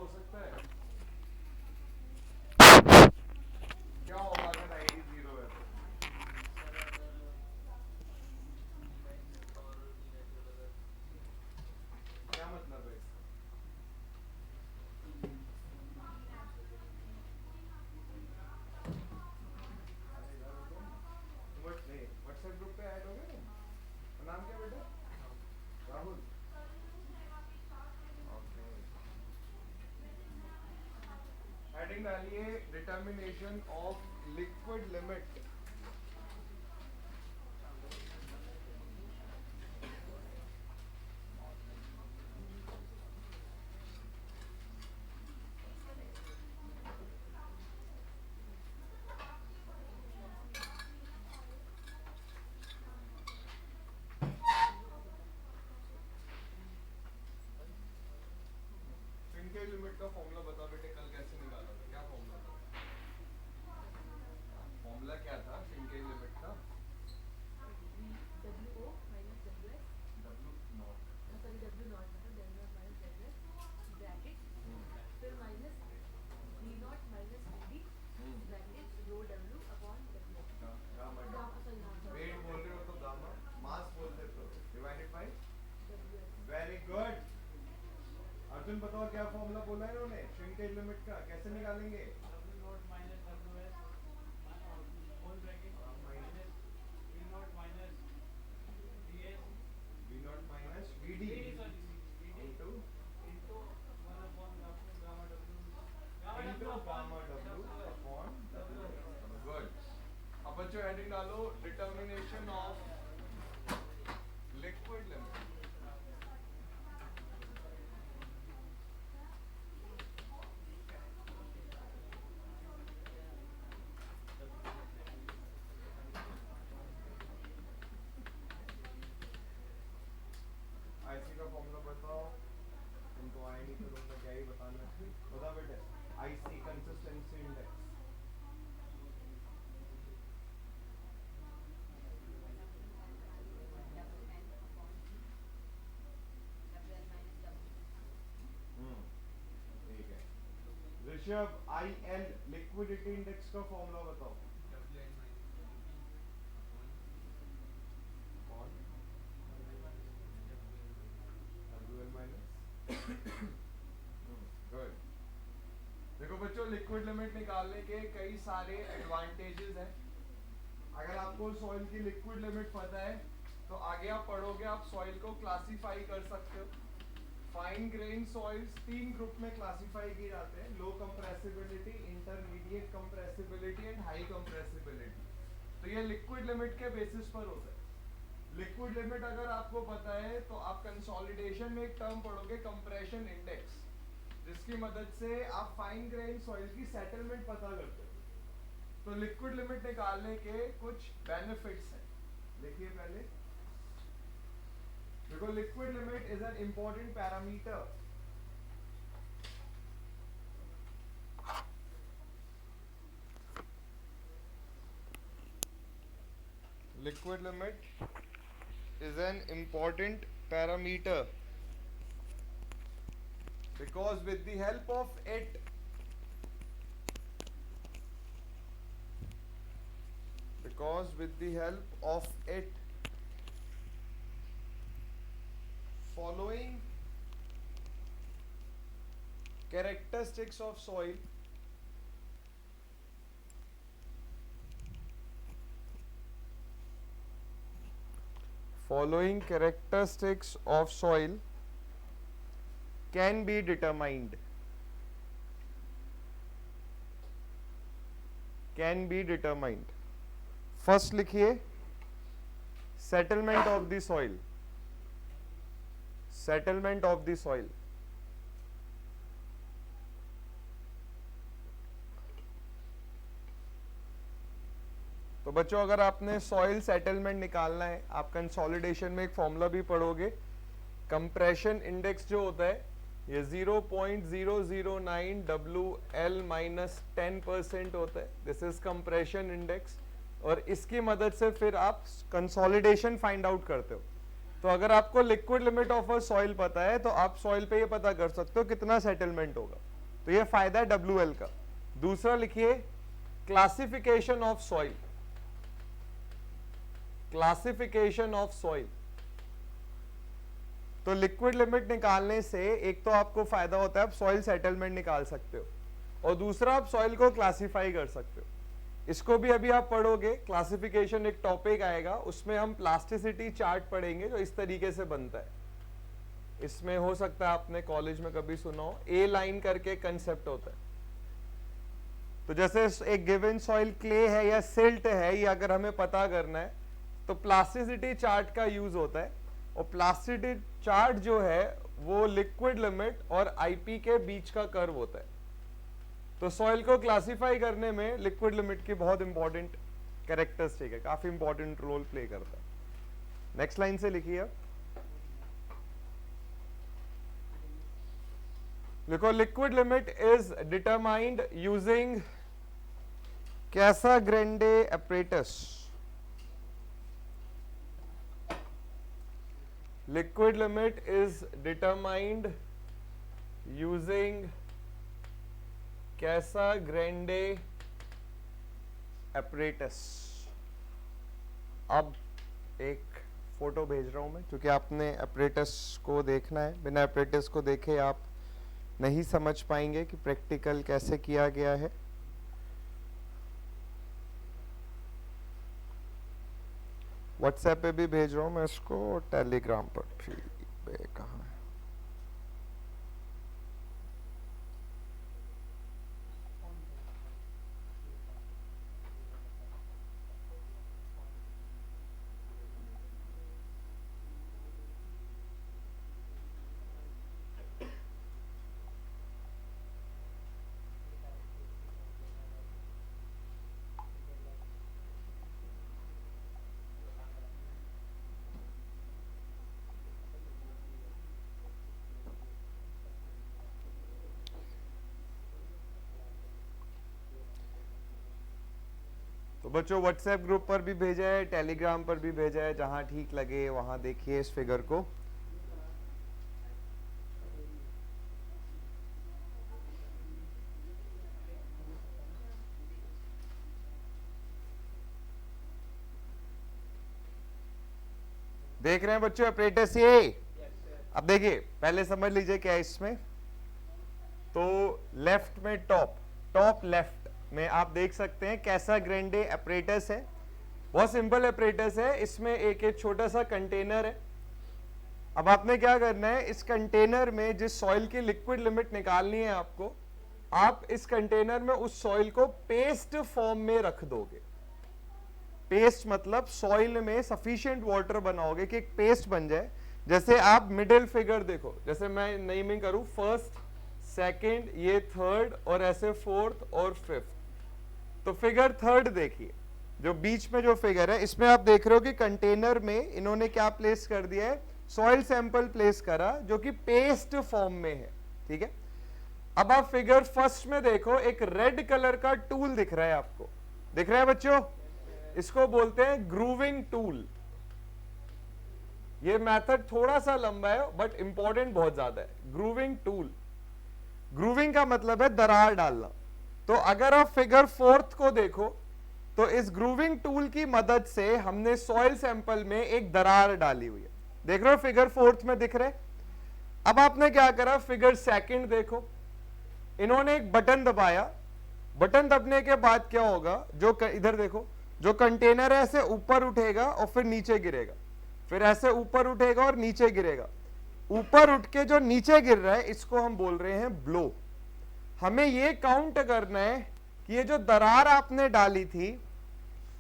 हो सकता है? क्या होगा अगर आईडी जीरो है तो? क्या मतलब है इसका? नहीं, व्हाट्सएप ग्रुप पे ऐड हो गए तुम? नाम क्या बेटा? राहुल। ओके। हेडिंग डालिए determination of liquid limit. Shrinkage limit का फॉर्मूला बता बेटे, कल कैसे निकाला था? क्या फॉर्मूला था? फॉर्मूला क्या था श्रिंकेज लिमिट का? W O minus WS W naught. sorry W naught मतलब del naught minus WS bracket फिर minus V naught minus VD bracket rho W upon WS gamma sorry weight बोल रहे हो तो गामा, मास बोल देते हो divided by WS very good. Arjun बताओ क्या फॉर्मूला बोला है इन्होंने श्रिंकेज लिमिट का, कैसे निकालेंगे? W naught minus WS whole bracket minus V naught minus VS V not minus VD VD into into 1 upon gamma W into gamma W upon WS। Good. अब बच्चों हेडिंग डालो determination of liquid limit. IC का formula बताओ। तुमको आए नहीं तो तुमने क्या ही बताना है, बता बेटे। IC consistency index. ठीक है। ऋषभ IL लिक्विडिटी इंडेक्स का फॉर्मूला बताओ। कौन? WL minus. गुड। देखो बच्चों, लिक्विड लिमिट निकालने के कई सारे एडवांटेजेस हैं। अगर आपको सॉइल की लिक्विड लिमिट पता है तो आगे आप पढ़ोगे, आप सॉइल को क्लासिफाई कर सकते हो। फाइन ग्रेन सॉइल्स 3 ग्रुप में क्लासिफाई किए जाते हैं: low compressibility, intermediate compressibility and high compressibility. तो ये लिक्विड लिमिट के बेसिस पर होता है। लिक्विड लिमिट अगर आपको पता है तो आप कंसोलिडेशन में एक टर्म पढ़ोगे, कंप्रेशन इंडेक्स, जिसकी मदद से आप फाइन ग्रेन सॉइल की सेटलमेंट पता करते हो। तो लिक्विड लिमिट निकालने के कुछ बेनिफिट्स हैं, देखिए पहले। देखो, liquid limit is an important parameter liquid limit is an important parameter because with the help of it following characteristics of soil can be determined first लिखिए सेटलमेंट ऑफ द सॉइल। तो बच्चों, अगर आपने soil settlement निकालना है, आप consolidation में एक फॉर्मूला भी पढ़ोगे। कंप्रेशन इंडेक्स जो होता है ये 0.009 WL माइनस 10% होता है। दिस इज कंप्रेशन इंडेक्स, और इसकी मदद से फिर आप कंसोलिडेशन फाइंड आउट करते हो। तो अगर आपको liquid limit of a soil पता है तो आप सॉइल पे ये पता कर सकते हो कितना सेटलमेंट होगा। तो ये फायदा है WL का। दूसरा लिखिए classification of soil, classification of soil. तो लिक्विड लिमिट निकालने से एक तो आपको फायदा होता है, आप सॉइल सेटलमेंट निकाल सकते हो, और दूसरा आप सॉइल को क्लासिफाई कर सकते हो। इसको भी अभी आप पढ़ोगे, क्लासिफिकेशन एक टॉपिक आएगा, उसमें हम प्लास्टिसिटी चार्ट पढ़ेंगे जो इस तरीके से बनता है। इसमें हो सकता है आपने कॉलेज में कभी सुना हो, ए लाइन करके कंसेप्ट होता है। तो जैसे एक गिवन सॉइल क्ले है या सिल्ट है, ये अगर हमें पता करना है तो प्लास्टिसिटी चार्ट का यूज होता है। और प्लास्टिसिटी चार्ट जो है वो लिक्विड लिमिट और आईपी के बीच का कर्व होता है। तो सॉइल को क्लासिफाई करने में लिक्विड लिमिट की बहुत इंपॉर्टेंट कैरेक्टरिस्टिक है, काफी इंपॉर्टेंट रोल प्ले करता है। नेक्स्ट लाइन से लिखिए अब, देखो liquid limit is determined using Casagrande apparatus। Liquid limit is determined using Casagrande apparatus। अब एक फोटो भेज रहा हूं मैं, क्योंकि आपने apparatus को देखना है, बिना apparatus को देखे आप नहीं समझ पाएंगे कि प्रैक्टिकल कैसे किया गया है। व्हाट्सएप पे भी भेज रहा हूँ मैं इसको, टेलीग्राम पर भी। कहाँ है? तो बच्चों व्हाट्सएप ग्रुप पर भी भेजा है, टेलीग्राम पर भी भेजा है, जहां ठीक लगे वहां देखिए इस फिगर को। देख रहे हैं बच्चों apparatus ये? अब देखिए पहले समझ लीजिए क्या है इसमें। तो लेफ्ट में टॉप लेफ्ट में आप देख सकते हैं कैसाग्रेंडे apparatus है, बहुत सिंपल apparatus है। इसमें एक छोटा सा कंटेनर है। अब आपने क्या करना है, इस कंटेनर में जिस सॉइल की लिक्विड लिमिट निकालनी है आपको, आप इस कंटेनर में उस सॉइल को पेस्ट फॉर्म में रख दोगे। पेस्ट मतलब सॉइल में सफिशिएंट वाटर बनाओगे कि एक पेस्ट बन जाए। जैसे आप मिडिल फिगर देखो, जैसे मैं नेमिंग करूं, फर्स्ट, सेकंड, ये थर्ड, और ऐसे फोर्थ और फिफ्थ। तो फिगर थर्ड देखिए, जो बीच में जो फिगर है, इसमें आप देख रहे हो कि कंटेनर में इन्होंने क्या प्लेस कर दिया है, सॉइल सैंपल प्लेस करा जो कि पेस्ट फॉर्म में है। ठीक है, अब आप फिगर फर्स्ट में देखो, एक रेड कलर का टूल दिख रहा है आपको, दिख रहा है बच्चों? इसको बोलते हैं ग्रूविंग टूल। ये मेथड थोड़ा सा लंबा है बट इंपॉर्टेंट बहुत ज्यादा है। ग्रूविंग टूल, ग्रूविंग का मतलब है दरार डालना। तो अगर आप फिगर फोर्थ को देखो तो इस ग्रूविंग टूल की मदद से हमने सॉइल सैंपल में एक दरार डाली हुई है। देख रहे हो फिगर फोर्थ में दिख रहे। अब आपने क्या करा, फिगर सेकंड देखो, इन्होंने एक बटन दबाया। बटन दबने के बाद क्या होगा, जो इधर देखो, जो कंटेनर है ऐसे ऊपर उठेगा और फिर नीचे गिरेगा, फिर ऐसे ऊपर उठेगा और नीचे गिरेगा। ऊपर उठ के जो नीचे गिर रहा है इसको हम बोल रहे हैं ब्लो। हमें ये काउंट करना है कि ये जो दरार आपने डाली थी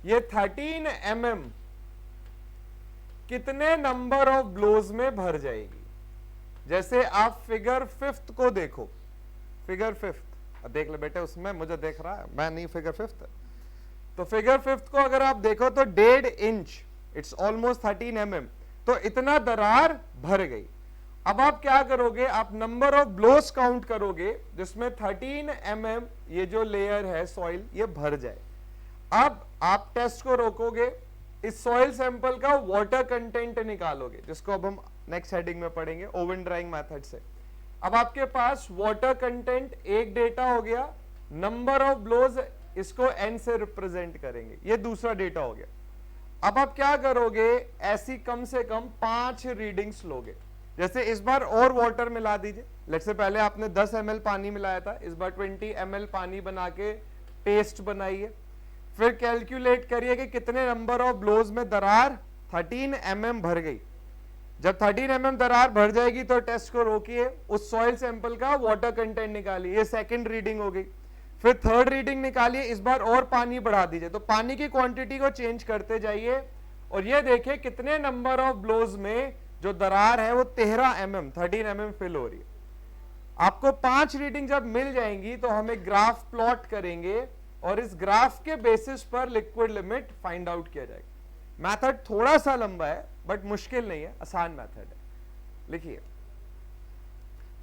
ये 13 mm कितने नंबर ऑफ ब्लोज में भर जाएगी। जैसे आप फिगर फिफ्थ को देखो, फिगर फिफ्थ देख ले बेटे, उसमें मुझे देख रहा है, मैं नहीं, फिगर फिफ्थ। तो फिगर फिफ्थ को अगर आप देखो तो 1.5 इंच, इट्स ऑलमोस्ट 13 mm, तो इतना दरार भर गई। अब आप क्या करोगे, आप नंबर ऑफ ब्लोस काउंट करोगे जिसमें 13 mm ये जो लेयर है सॉइल ये भर जाए। अब आप टेस्ट को रोकोगे, इस सॉइल सैंपल का वाटर कंटेंट निकालोगे, जिसको अब हम नेक्स्ट हेडिंग में पढ़ेंगे ओवन ड्राइंग मेथड से। अब आपके पास वाटर कंटेंट एक डेटा हो गया, नंबर ऑफ ब्लोज इसको n से रिप्रेजेंट करेंगे, ये दूसरा डेटा हो गया। अब आप क्या करोगे, ऐसी कम से कम 5 रीडिंग्स लोगे। जैसे इस बार और वाटर मिला दीजिए, लेट्स से पहले आपने 10 ml पानी मिलाया था, इस बार 20 ml पानी बना के पेस्ट बनाइए। फिर कैलकुलेट करिए कि कितने नंबर ऑफ ब्लोज में दरार 13 mm भर गई। जब 13 mm दरार भर जाएगी तो टेस्ट को रोकिए, उस सॉइल सैंपल का वाटर कंटेंट निकालिए, ये सेकंड रीडिंग हो गई। फिर थर्ड रीडिंग निकालिए, इस बार और पानी बढ़ा दीजिए, तो पानी की क्वांटिटी को चेंज करते जाइए और ये देखिए कितने नंबर ऑफ ब्लोज में जो दरार है वो 13 mm 13 mm फिल हो रही है। आपको 5 रीडिंग जब मिल जाएंगी तो हम एक ग्राफ प्लॉट करेंगे और इस ग्राफ के बेसिस पर लिक्विड लिमिट फाइंड आउट किया जाएगा। मेथड थोड़ा सा लंबा है बट मुश्किल नहीं है, आसान मेथड है। लिखिए,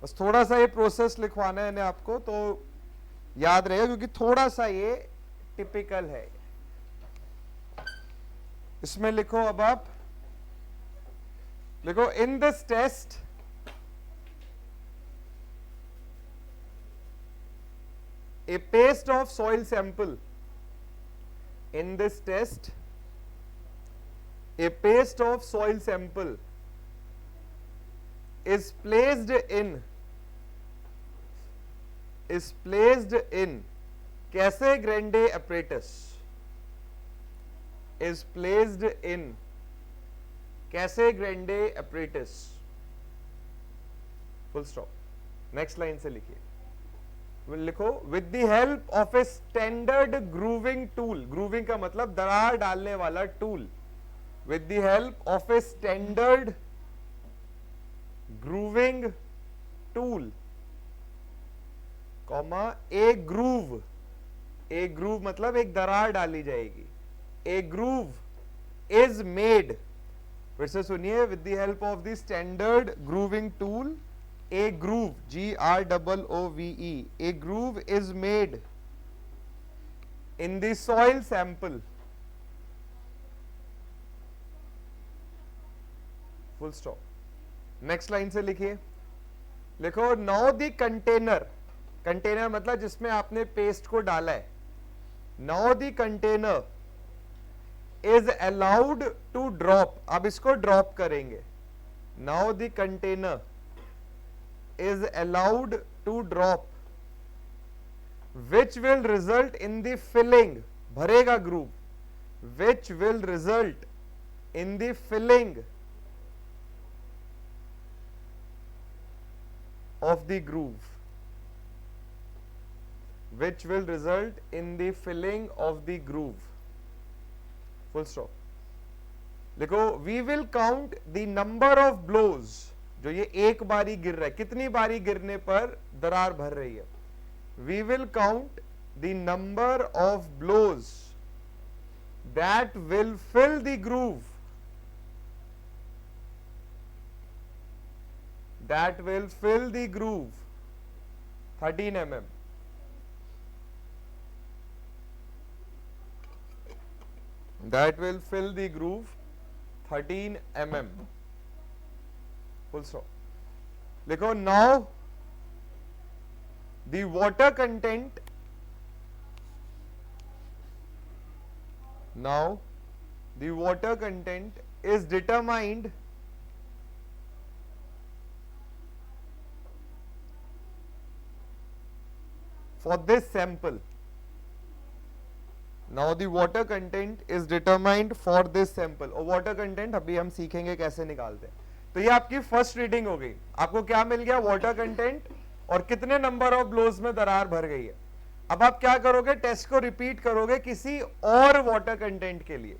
बस थोड़ा सा ये प्रोसेस लिखवाना है इन्हें आपको, तो याद रहेगा क्योंकि थोड़ा सा ये टिपिकल है। इसमें लिखो, अब आप लिखो, in this test a paste of soil sample, in this test a paste of soil sample is placed in Casse Grande apparatus, is placed in Casse Grande apparatus, full stop। Next line से लिखिए, लिखो, with the help of a standard grooving tool, grooving का मतलब दरार डालने वाला tool, with the help of a standard grooving tool, comma A groove, A groove मतलब एक दरार डाली जाएगी, ए ग्रूव इज मेड, फिर से सुनिए, with the help of the standard grooving tool, a groove, Groove, a groove is made in the soil sample, full stop। Next line से लिखिए, लिखो, नाउ द कंटेनर, कंटेनर मतलब जिसमें आपने पेस्ट को डाला है, now the container is allowed to drop, अब इसको ड्रॉप करेंगे, now the container is allowed to drop, which will result in the filling, भरेगा groove, which will result in the filling of the groove, which will result in the filling of the groove, full stop। लिखो, we will count the number of blows, जो ये एक बारी गिर रहा है, कितनी बारी गिरने पर दरार भर रही है, we will count the number of blows that will fill the groove, that will fill the groove 13 mm, that will fill the groove 13 mm, full stop। लिखो, now the water content, now the water content is determined for this sample, now the water content is determined for this sample, और water content अभी हम सीखेंगे कैसे निकालते हैं। तो ये आपकी फर्स्ट रीडिंग हो गई, आपको क्या मिल गया, वाटर कंटेंट और कितने नंबर ऑफ ब्लोज में दरार भर गई है। अब आप क्या करोगे, टेस्ट को रिपीट करोगे किसी और वाटर कंटेंट के लिए।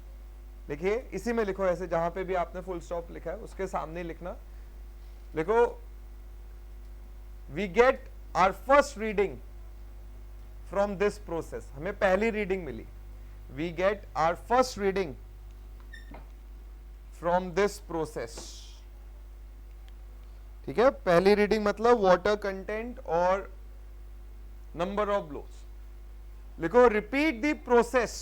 देखिए, इसी में लिखो, ऐसे जहां पे भी आपने फुल स्टॉप लिखा है उसके सामने लिखना, लिखो, we get our first reading from this process, हमें पहली रीडिंग मिली, we get our first reading from this process, ठीक है। पहली रीडिंग मतलब वाटर कंटेंट और नंबर ऑफ ब्लोज। लिखो, repeat the process,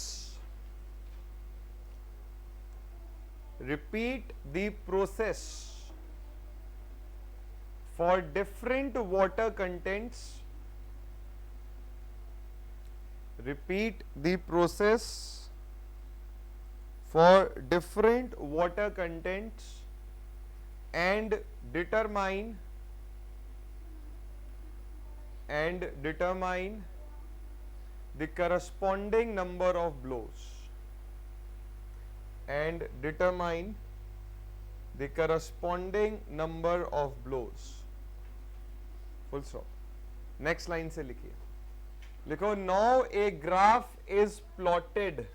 repeat the process for different water contents, repeat the process for different water contents and determine the corresponding number of blows, and determine the corresponding number of blows, full stop। Next line से लिखिए, लिखो now a graph is plotted,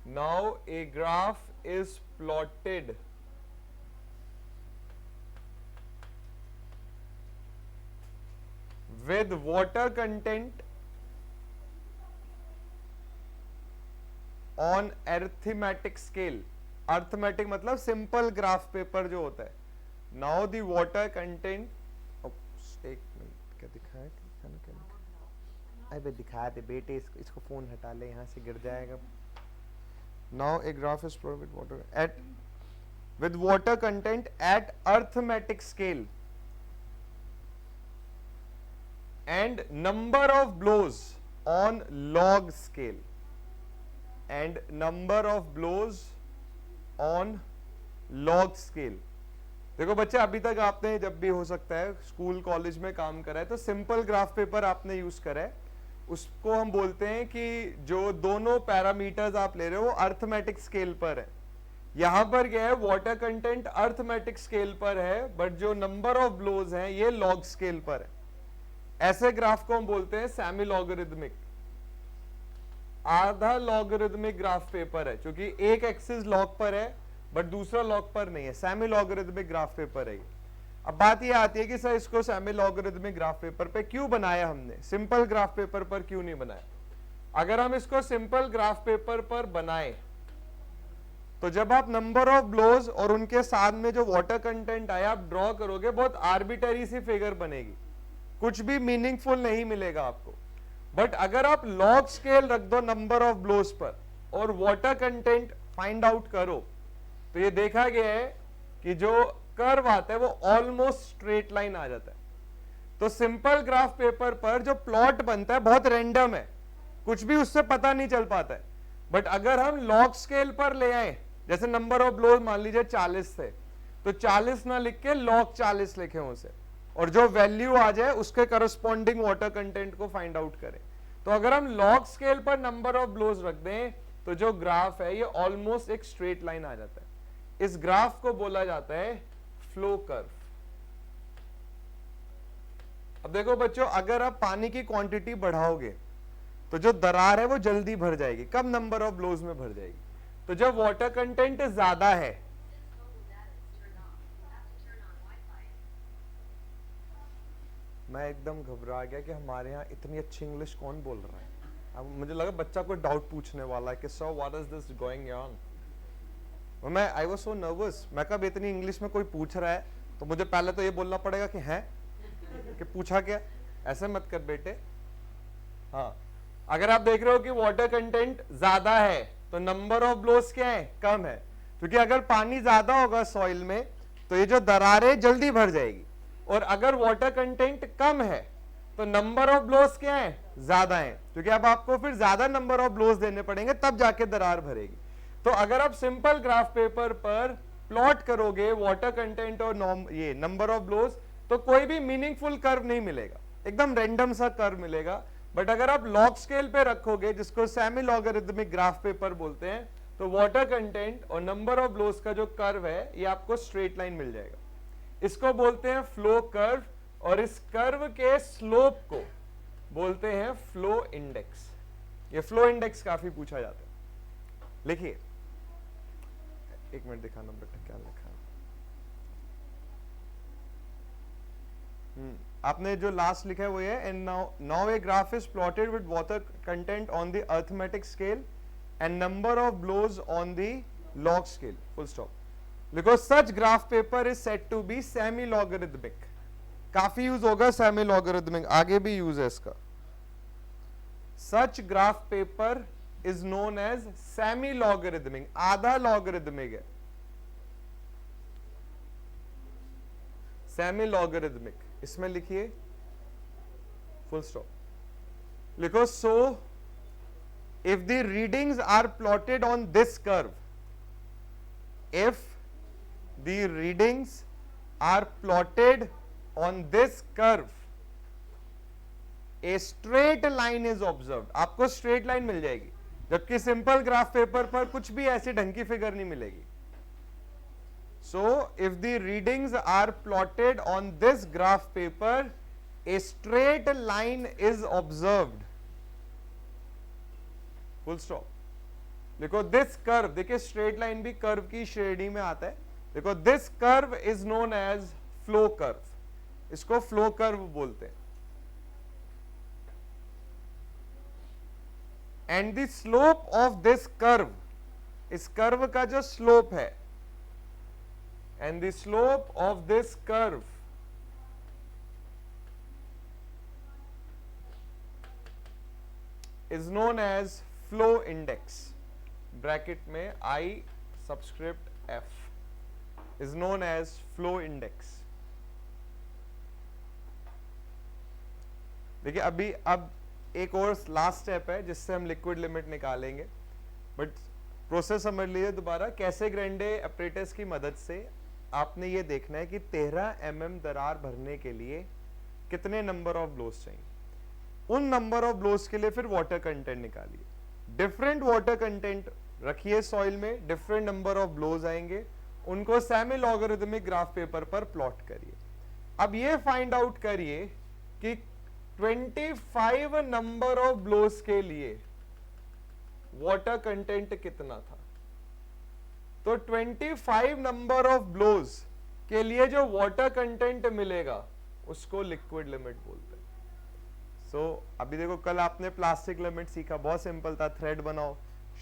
now a graph is plotted with water content on arithmetic scale। Arithmetic मतलब simple graph paper जो होता है। Now the water content, एक minute, क्या दिखाया क्या अबे दिखा दे बेटे, इसको फोन हटा ले, यहाँ से गिर जाएगा। Now a graph is plotted with water at with water content at arithmetic scale and number of blows on log scale, and number of blows on log scale। देखो बच्चे, अभी तक आपने जब भी हो सकता है स्कूल कॉलेज में काम करा है तो सिंपल ग्राफ पेपर आपने यूज करा है, उसको हम बोलते हैं कि जो दोनों पैरामीटर्स आप ले रहे हो वो अर्थमेटिक स्केल पर है। यहां पर क्या है, वाटर कंटेंट अर्थमेटिक स्केल पर है, बट जो नंबर ऑफ ब्लोज हैं ये लॉग स्केल पर है। ऐसे ग्राफ को हम बोलते हैं सेमी लॉगरिथमिक, आधा लॉगरिथमिक ग्राफ पेपर है, क्योंकि एक एक्सिस लॉग पर है बट दूसरा लॉग पर नहीं है, सेमी लॉगरिथमिक ग्राफ पेपर है। अब बात ये आती है कि सर इसको सेमी लॉगरिथमिक ग्राफ पेपर पे क्यों बनाया हमने, सिंपल ग्राफ पेपर पर क्यों नहीं बनाया। अगर हम इसको सिंपल ग्राफ पेपर पर बनाए तो जब आप नंबर ऑफ ब्लोज और उनके साथ में जो वाटर कंटेंट आया आप ड्रॉ करोगे, बहुत आर्बिटरी सी फिगर बनेगी, कुछ भी मीनिंगफुल नहीं मिलेगा आपको। बट अगर आप लॉग स्केल रख दो नंबर ऑफ ब्लोज पर और वाटर कंटेंट फाइंड आउट करो, तो ये देखा गया है कि जो कर्व आता है वो ऑलमोस्ट स्ट्रेट लाइन आ जाता है। तो सिंपल ग्राफ पेपर पर जो प्लॉट बनता है बहुत रैंडम है, कुछ भी उससे पता नहीं चल पाता है। बट अगर हम लॉग स्केल पर ले आए, जैसे नंबर ऑफ ब्लोज मान लीजिए 40 थे, तो 40 ना लिख के लॉग 40 लिखे उसे, और जो वैल्यू आ जाए उसके करस्पॉन्डिंग वाटर कंटेंट को फाइंड आउट करें। तो अगर हम लॉग स्केल पर नंबर ऑफ ब्लोज रख दें तो जो ग्राफ है ये ऑलमोस्ट एक स्ट्रेट लाइन आ जाता है। इस ग्राफ को बोला जाता है फ्लो कर्व। अब देखो बच्चों, अगर आप पानी की क्वांटिटी बढ़ाओगे तो जो दरार है वो जल्दी भर जाएगी। कब नंबर ऑफ ब्लोज में भर जाएगी, तो जब वाटर कंटेंट ज्यादा है। मैं एकदम घबरा गया कि हमारे यहाँ इतनी अच्छी इंग्लिश कौन बोल रहा है। अब मुझे लगा बच्चा कोई डाउट पूछने वाला है कि sir what is this going on. मैं आई वाज सो नर्वस, मैं कब इतनी इंग्लिश में कोई पूछ रहा है तो मुझे पहले तो ये बोलना पड़ेगा कि है कि पूछा क्या। ऐसे मत कर बेटे। हाँ, अगर आप देख रहे हो कि वाटर कंटेंट ज्यादा है तो नंबर ऑफ ब्लोज क्या है, कम है, क्योंकि अगर पानी ज्यादा होगा सॉइल में तो ये जो दरार है जल्दी भर जाएगी, और अगर वाटर कंटेंट कम है तो नंबर ऑफ ब्लोज क्या है, ज्यादा है, क्योंकि अब आपको फिर ज्यादा नंबर ऑफ ब्लोज देने पड़ेंगे तब जाके दरार भरेगी। तो अगर आप सिंपल ग्राफ पेपर पर प्लॉट करोगे वाटर कंटेंट और ये नंबर ऑफ ब्लोज, तो कोई भी मीनिंगफुल कर्व नहीं मिलेगा, एकदम रैंडम सा कर्व मिलेगा। बट अगर आप लॉग स्केल पे रखोगे, जिसको सेमी लॉगरिथमिक ग्राफ पेपर बोलते हैं, तो वाटर कंटेंट और नंबर ऑफ ब्लोज का जो कर्व है ये आपको स्ट्रेट लाइन मिल जाएगा। इसको बोलते हैं फ्लो कर्व, और इस कर्व के स्लोप को बोलते हैं फ्लो इंडेक्स। ये फ्लो इंडेक्स काफी पूछा जाता है। लिखिए, एक मिनट दिखाना बेटा क्या लिखा है। आपने जो लास्ट लिखा है वो ये, and now a graph is plotted with water content on the arithmetic scale and number of blows on the log scale, full stop. लिखो, such graph paper is said to be semi logarithmic. काफी use होगा semi logarithmic, आगे भी use है इसका। Such graph paper is known as semi logarithmic, आधा logarithmic है। Semi logarithmic, इसमें लिखिए फुल स्टॉप, लिखो so if the readings are plotted on this curve, if the readings are plotted on this curve, a straight line is observed. आपको straight line मिल जाएगी, जबकि simple graph paper पर कुछ भी ऐसी ढंग की फिगर नहीं मिलेगी। So if the readings are plotted on this graph paper, a straight line is observed, full stop. देखो दिस कर्व, देखिए स्ट्रेट लाइन भी कर्व की श्रेणी में आता है। देखो this curve is known as flow curve, इसको फ्लो कर्व बोलते हैं। And the slope of this curve, इस कर्व का जो स्लोप है, and the slope of this curve is known as flow index, bracket में I subscript F is known as flow index. देखिए अभी अब एक और लास्ट स्टेप है जिससे हम लिक्विड लिमिट निकालेंगे, बट प्रोसेस समझ लीजिए दोबारा। कैसे ग्रैंडे अपरेटस की मदद से आपने ये देखना है कि 13 mm दरार भरने के लिए कितने नंबर ऑफ ब्लोस चाहिए। उन नंबर ऑफ ब्लोस के लिए फिर वाटर कंटेंट निकालिए, डिफरेंट वाटर कंटेंट रखिए सॉइल में, डिफरेंट नंबर ऑफ ब्लोज आएंगे, उनको सेमी लॉगरिथमिक ग्राफ पेपर पर प्लॉट करिए। अब ये फाइंड आउट करिए कि 25 नंबर ऑफ ब्लोस के लिए वाटर कंटेंट कितना था। तो 25 नंबर ऑफ ब्लोज के लिए जो वाटर कंटेंट मिलेगा उसको लिक्विड लिमिट बोलते हैं। सो अभी देखो कल आपने प्लास्टिक लिमिट सीखा, बहुत सिंपल था, थ्रेड बनाओ।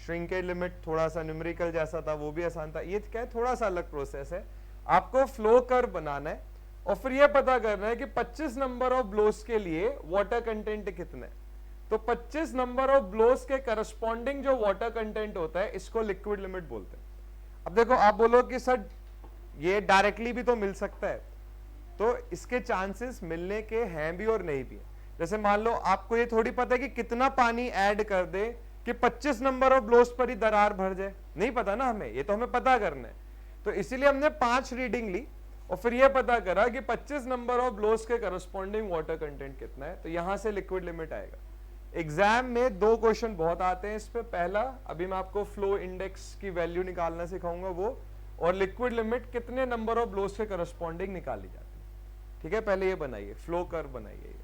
श्रिंकेज लिमिट थोड़ा सा न्यूमेरिकल जैसा था, वो भी आसान था। ये क्या है, थोड़ा सा अलग प्रोसेस है। आपको फ्लो कर्व बनाना है और फिर यह पता करना है कि 25 नंबर ऑफ ब्लोस के लिए वाटर कंटेंट कितना है। तो 25 नंबर ऑफ ब्लोस के करस्पॉन्डिंग जो वाटर कंटेंट होता है इसको लिक्विड लिमिट बोलते हैं। अब देखो आप बोलो कि सर ये डायरेक्टली भी तो मिल सकता है, तो इसके चांसेस मिलने के हैं भी और नहीं भी है। जैसे मान लो आपको ये थोड़ी पता है कि कितना पानी ऐड कर दे कि 25 नंबर ऑफ ब्लोस पर ही दरार भर जाए, नहीं पता ना हमें, ये तो हमें पता करना है। तो इसीलिए हमने 5 रीडिंग ली और फिर यह पता करा कि 25 नंबर ऑफ ब्लोस के करस्पॉन्डिंग वाटर कंटेंट कितना है, तो यहां से लिक्विड लिमिट आएगा। एग्जाम में 2 क्वेश्चन बहुत आते हैं इस पे। पहला अभी मैं आपको फ्लो इंडेक्स की वैल्यू निकालना सिखाऊंगा वो, और लिक्विड लिमिट कितने नंबर ऑफ ब्लोस के करस्पॉन्डिंग निकाली जाती है। ठीक है, पहले ये बनाइए, फ्लो कर्व बनाइए।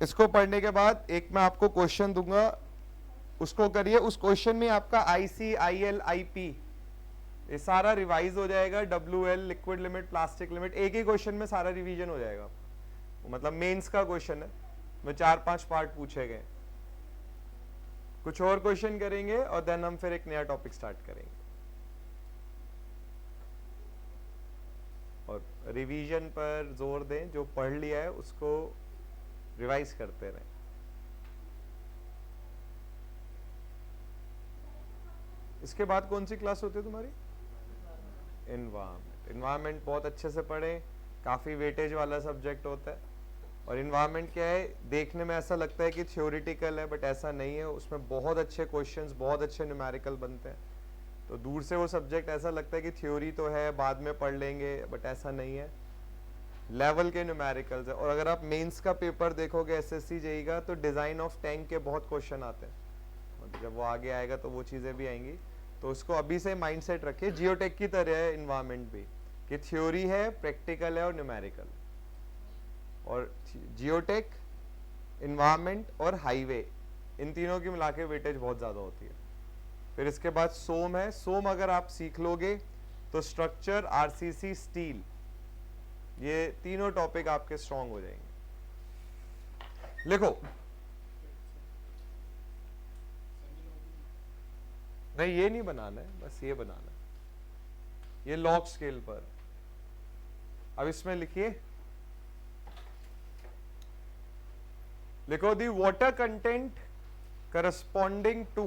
इसको पढ़ने के बाद एक मैं आपको क्वेश्चन दूंगा, उसको करिए। उस क्वेश्चन में आपका IC, IL, IP ये सारा रिवाइज हो जाएगा। WL, liquid limit, plastic limit, एक ही क्वेश्चन में सारा रिवीजन हो जाएगा। मतलब मेंस का क्वेश्चन है, में 4-5 पार्ट पूछे गए। कुछ और क्वेश्चन करेंगे और देन हम फिर एक नया टॉपिक स्टार्ट करेंगे। और रिवीजन पर जोर दें, जो पढ़ लिया है उसको रिवाइज करते रहें। इसके बाद कौन सी क्लास होती है तुम्हारी? एनवायरनमेंट। एनवायरनमेंट बहुत अच्छे से पढ़ें, काफ़ी वेटेज वाला सब्जेक्ट होता है। और एनवायरनमेंट क्या है, देखने में ऐसा लगता है कि थ्योरेटिकल है, बट ऐसा नहीं है। उसमें बहुत अच्छे क्वेश्चंस, बहुत अच्छे न्यूमेरिकल बनते हैं। तो दूर से वो सब्जेक्ट ऐसा लगता है कि थ्योरी तो है, बाद में पढ़ लेंगे, बट ऐसा नहीं है। लेवल के न्यूमेरिकल्स है। और अगर आप मेंस का पेपर देखोगे SSC JEE का, तो डिज़ाइन ऑफ टैंक के बहुत क्वेश्चन आते हैं। जब वो आगे आएगा तो वो चीज़ें भी आएंगी। तो उसको अभी से माइंडसेट रखिए। जियोटेक की तरह है एनवायरनमेंट भी, कि थ्योरी है, प्रैक्टिकल है और न्यूमेरिकल। और जियोटेक, एनवायरनमेंट और हाईवे, इन तीनों की मिला के वेटेज बहुत ज़्यादा होती है। फिर इसके बाद सोम है। सोम अगर आप सीख लोगे तो स्ट्रक्चर, RCC, स्टील, ये तीनों टॉपिक आपके स्ट्रांग हो जाएंगे। लिखो, नहीं ये नहीं बनाना है, बस ये बनाना है, ये लॉग स्केल पर। अब इसमें लिखिए, लिखो the water content corresponding to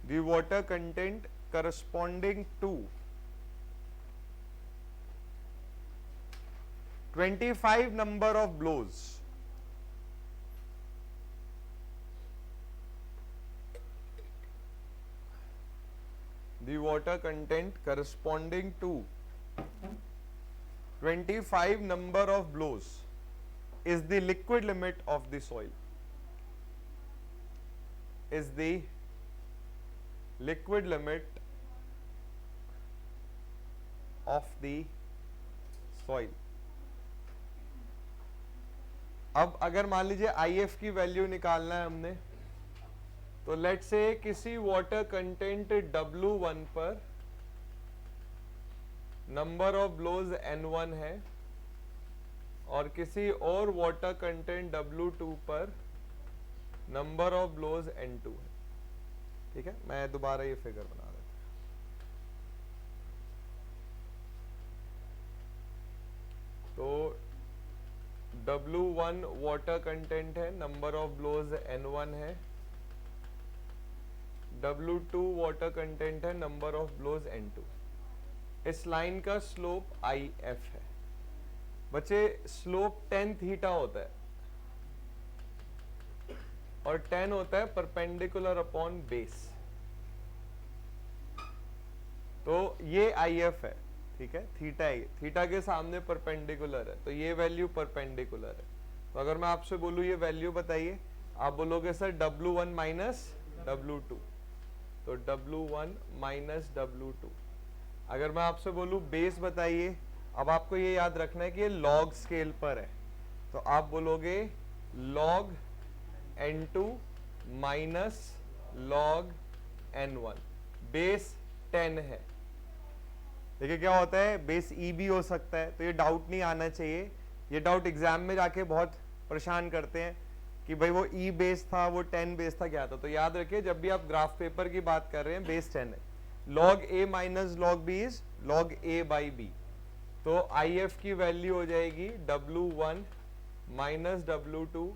the water content corresponding to 25 number of blows the water content corresponding to 25 number of blows is the liquid limit of the soil, is the liquid limit of the soil. अब अगर मान लीजिए IF की value निकालना है हमने, तो late से किसी वाटर कंटेंट W1 पर नंबर ऑफ ब्लोज N1 है और किसी और वाटर कंटेंट W2 पर नंबर ऑफ ब्लोज N2 है. ठीक है, मैं दोबारा ये फिगर बना देता हूं. तो W1 वाटर कंटेंट है, नंबर ऑफ ब्लोज N1 है. W2 वाटर कंटेंट है, नंबर ऑफ ब्लोज N2. इस लाइन का स्लोप IF है. बच्चे स्लोप tan थीटा होता है और tan होता है परपेंडिकुलर अपॉन बेस. तो ये IF है, ठीक है, थीटा है, थीटा के सामने परपेंडिकुलर है, तो ये वैल्यू परपेंडिकुलर है. तो अगर मैं आपसे बोलूं ये वैल्यू बताइए, आप बोलोगे सर W1 माइनस W2, तो W1 माइनस W2. अगर मैं आपसे बोलूं बेस बताइए, अब आपको ये याद रखना है कि ये लॉग स्केल पर है, तो आप बोलोगे log N2 minus log N1. Base 10 है. देखिए क्या होता है, बेस ई भी हो सकता है, तो ये डाउट नहीं आना चाहिए. ये डाउट एग्जाम में जाके बहुत परेशान करते हैं कि भाई वो ई बेस था, वो 10 बेस था, क्या था. तो याद रखिए जब भी आप ग्राफ पेपर की बात कर रहे हैं बेस 10 है. Log A minus log B is log A by B. तो IF की वैल्यू हो जाएगी W1 minus W2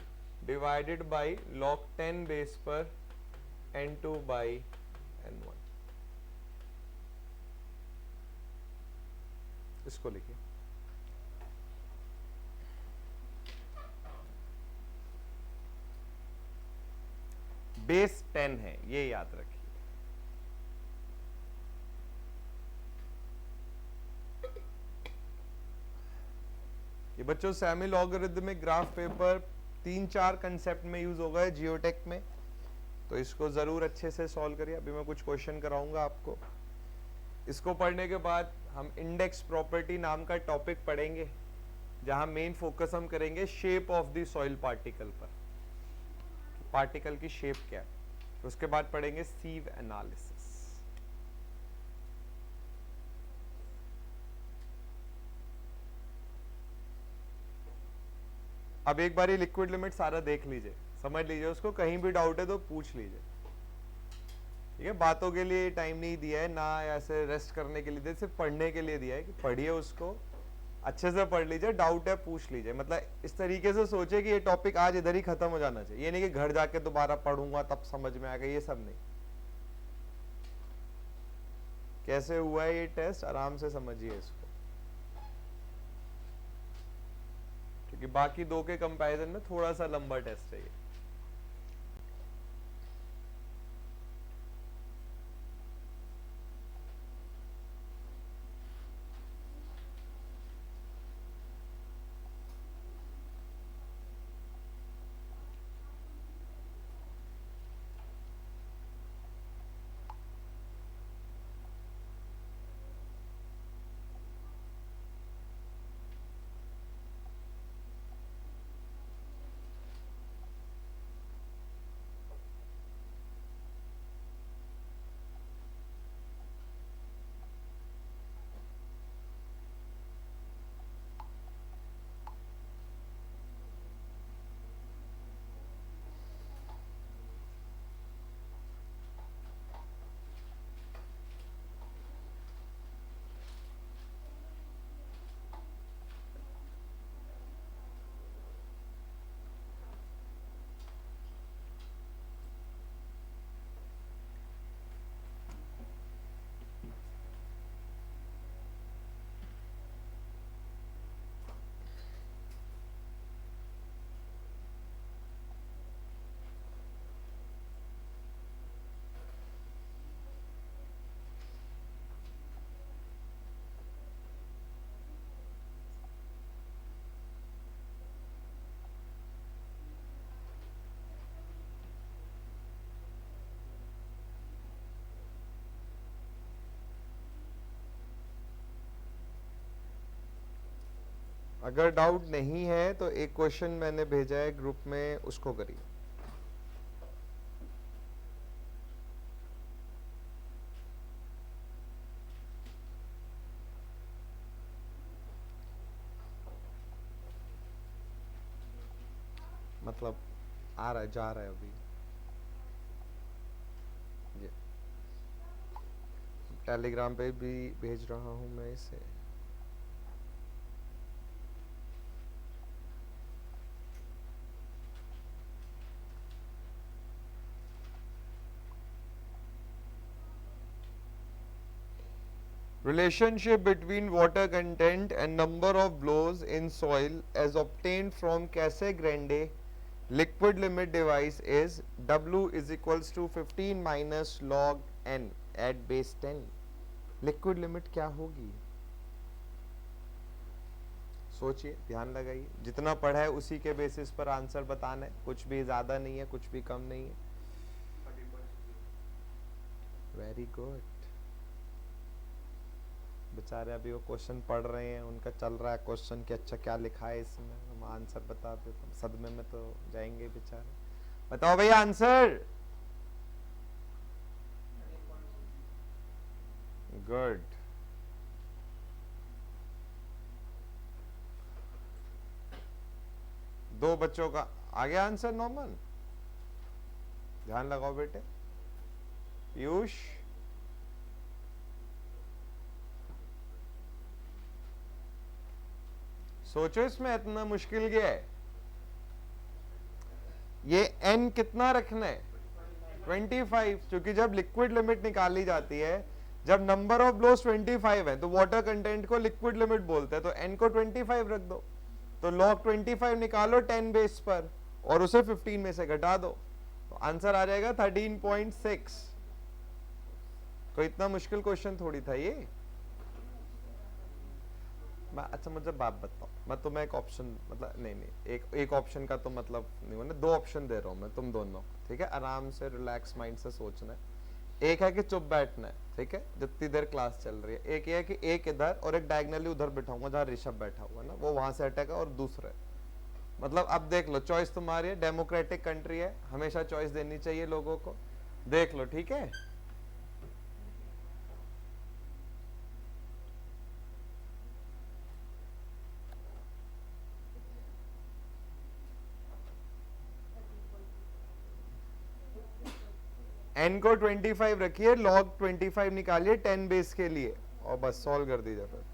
divided by log 10 base पर N2 बाई N1. इसको लिखिए. बेस 10 है, ये याद रखिए. ये बच्चों semi logarithmic graph paper 3-4 concept में यूज होगा है जियोटेक में, तो इसको जरूर अच्छे से सॉल्व करिए. अभी मैं कुछ क्वेश्चन कराऊंगा आपको. इसको पढ़ने के बाद हम इंडेक्स प्रॉपर्टी नाम का टॉपिक पढ़ेंगे, जहां मेन फोकस हम करेंगे shape of the soil particle पर, पार्टिकल की शेप क्या है. तो उसके बाद पढ़ेंगे सीव एनालिसिस. अब एक बार ये लिक्विड लिमिट सारा देख लीजिए, समझ लीजिए उसको, कहीं भी डाउट है तो पूछ लीजिए. ठीक है, बातों के लिए टाइम नहीं दिया है, ना ऐसे रेस्ट करने के लिए दिया, सिर्फ पढ़ने के लिए दिया है कि पढ़िए उसको अच्छे से पढ़ लीजिए, डाउट है पूछ लीजिए. मतलब इस तरीके से सोचे कि ये टॉपिक आज इधर ही खत्म हो जाना चाहिए. ये नहीं कि घर जाके दोबारा पढ़ूंगा तब समझ में आएगा, ये सब नहीं. कैसे हुआ है ये टेस्ट आराम से समझिए इसको, क्योंकि बाकी दो के कंपैरिजन में थोड़ा सा लंबा टेस्ट है ये. अगर डाउट नहीं है तो एक क्वेश्चन मैंने भेजा है ग्रुप में, उसको करिए। मतलब आ रहा है, जा रहा है अभी ये टेलीग्राम पे भी भेज रहा हूं मैं इसे। Relationship between water content and number of blows in soil as obtained from Cassegrande liquid limit device is W is equals to 15 minus log n at base 10. Liquid limit क्या होगी? सोचिए, ध्यान लगाइए, जितना पढ़ा है उसी के बेसिस पर आंसर बताना है, कुछ भी ज्यादा नहीं है, कुछ भी कम नहीं है। Very good. बेचारे अभी वो क्वेश्चन पढ़ रहे हैं, उनका चल रहा है क्वेश्चन कि अच्छा क्या लिखा है इसमें, हम आंसर बता देते हैं, सदमे में तो जाएंगे बेचारे। बताओ भैया आंसर। गुड। दो बच्चों का आ गया आंसर नॉर्मल। ध्यान लगाओ बेटे। पीयूष, सोचो इसमें इतना मुश्किल क्या है? ये n कितना रखना है? 25, क्योंकि जब लिक्विड लिमिट निकाली जाती है, जब नंबर ऑफ ब्लोस 25 है तो वाटर कंटेंट को लिक्विड लिमिट बोलते हैं, तो n को 25 रख दो, तो log 25 निकालो 10 बेस पर और उसे 15 में से घटा दो, तो आंसर आ जाएगा 13.6। कोई इतना मुश्किल क्वेश्चन थोड़ी था ये। अच्छा मुझे बात बताओ, मैं तुम्हें एक ऑप्शन, मतलब नहीं एक ऑप्शन का तो मतलब नहीं, मैंने दो ऑप्शन दे रहा हूं मैं तुम दोनों, ठीक है? आराम से रिलैक्स माइंड से सोचना है। एक है कि चुप बैठना है, ठीक है, जितनी देर क्लास चल रही है। एक ये है कि एक इधर और एक डायगनली उधर बैठाऊंगा जहां ऋषभ बैठा हुआ ना, वो वहां से हटेगा, और दूसरे मतलब अब देख लो, चॉइस तुम्हारी है, डेमोक्रेटिक कंट्री है, हमेशा चॉइस देनी चाहिए लोगों को। देख लो, ठीक है? n को 25 रखिए, log 25 निकालिए 10 बेस के लिए और बस सॉल्व कर दीजिए फिर।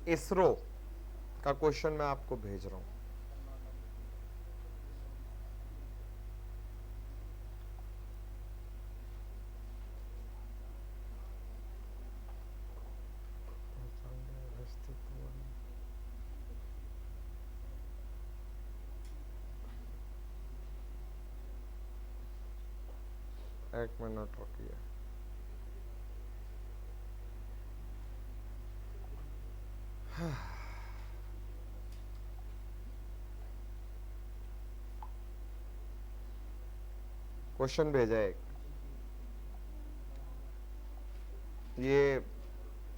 इसरो का क्वेश्चन मैं आपको भेज रहा हूं। एक मिनट रुकिए। क्वेश्चन भेजा है, ये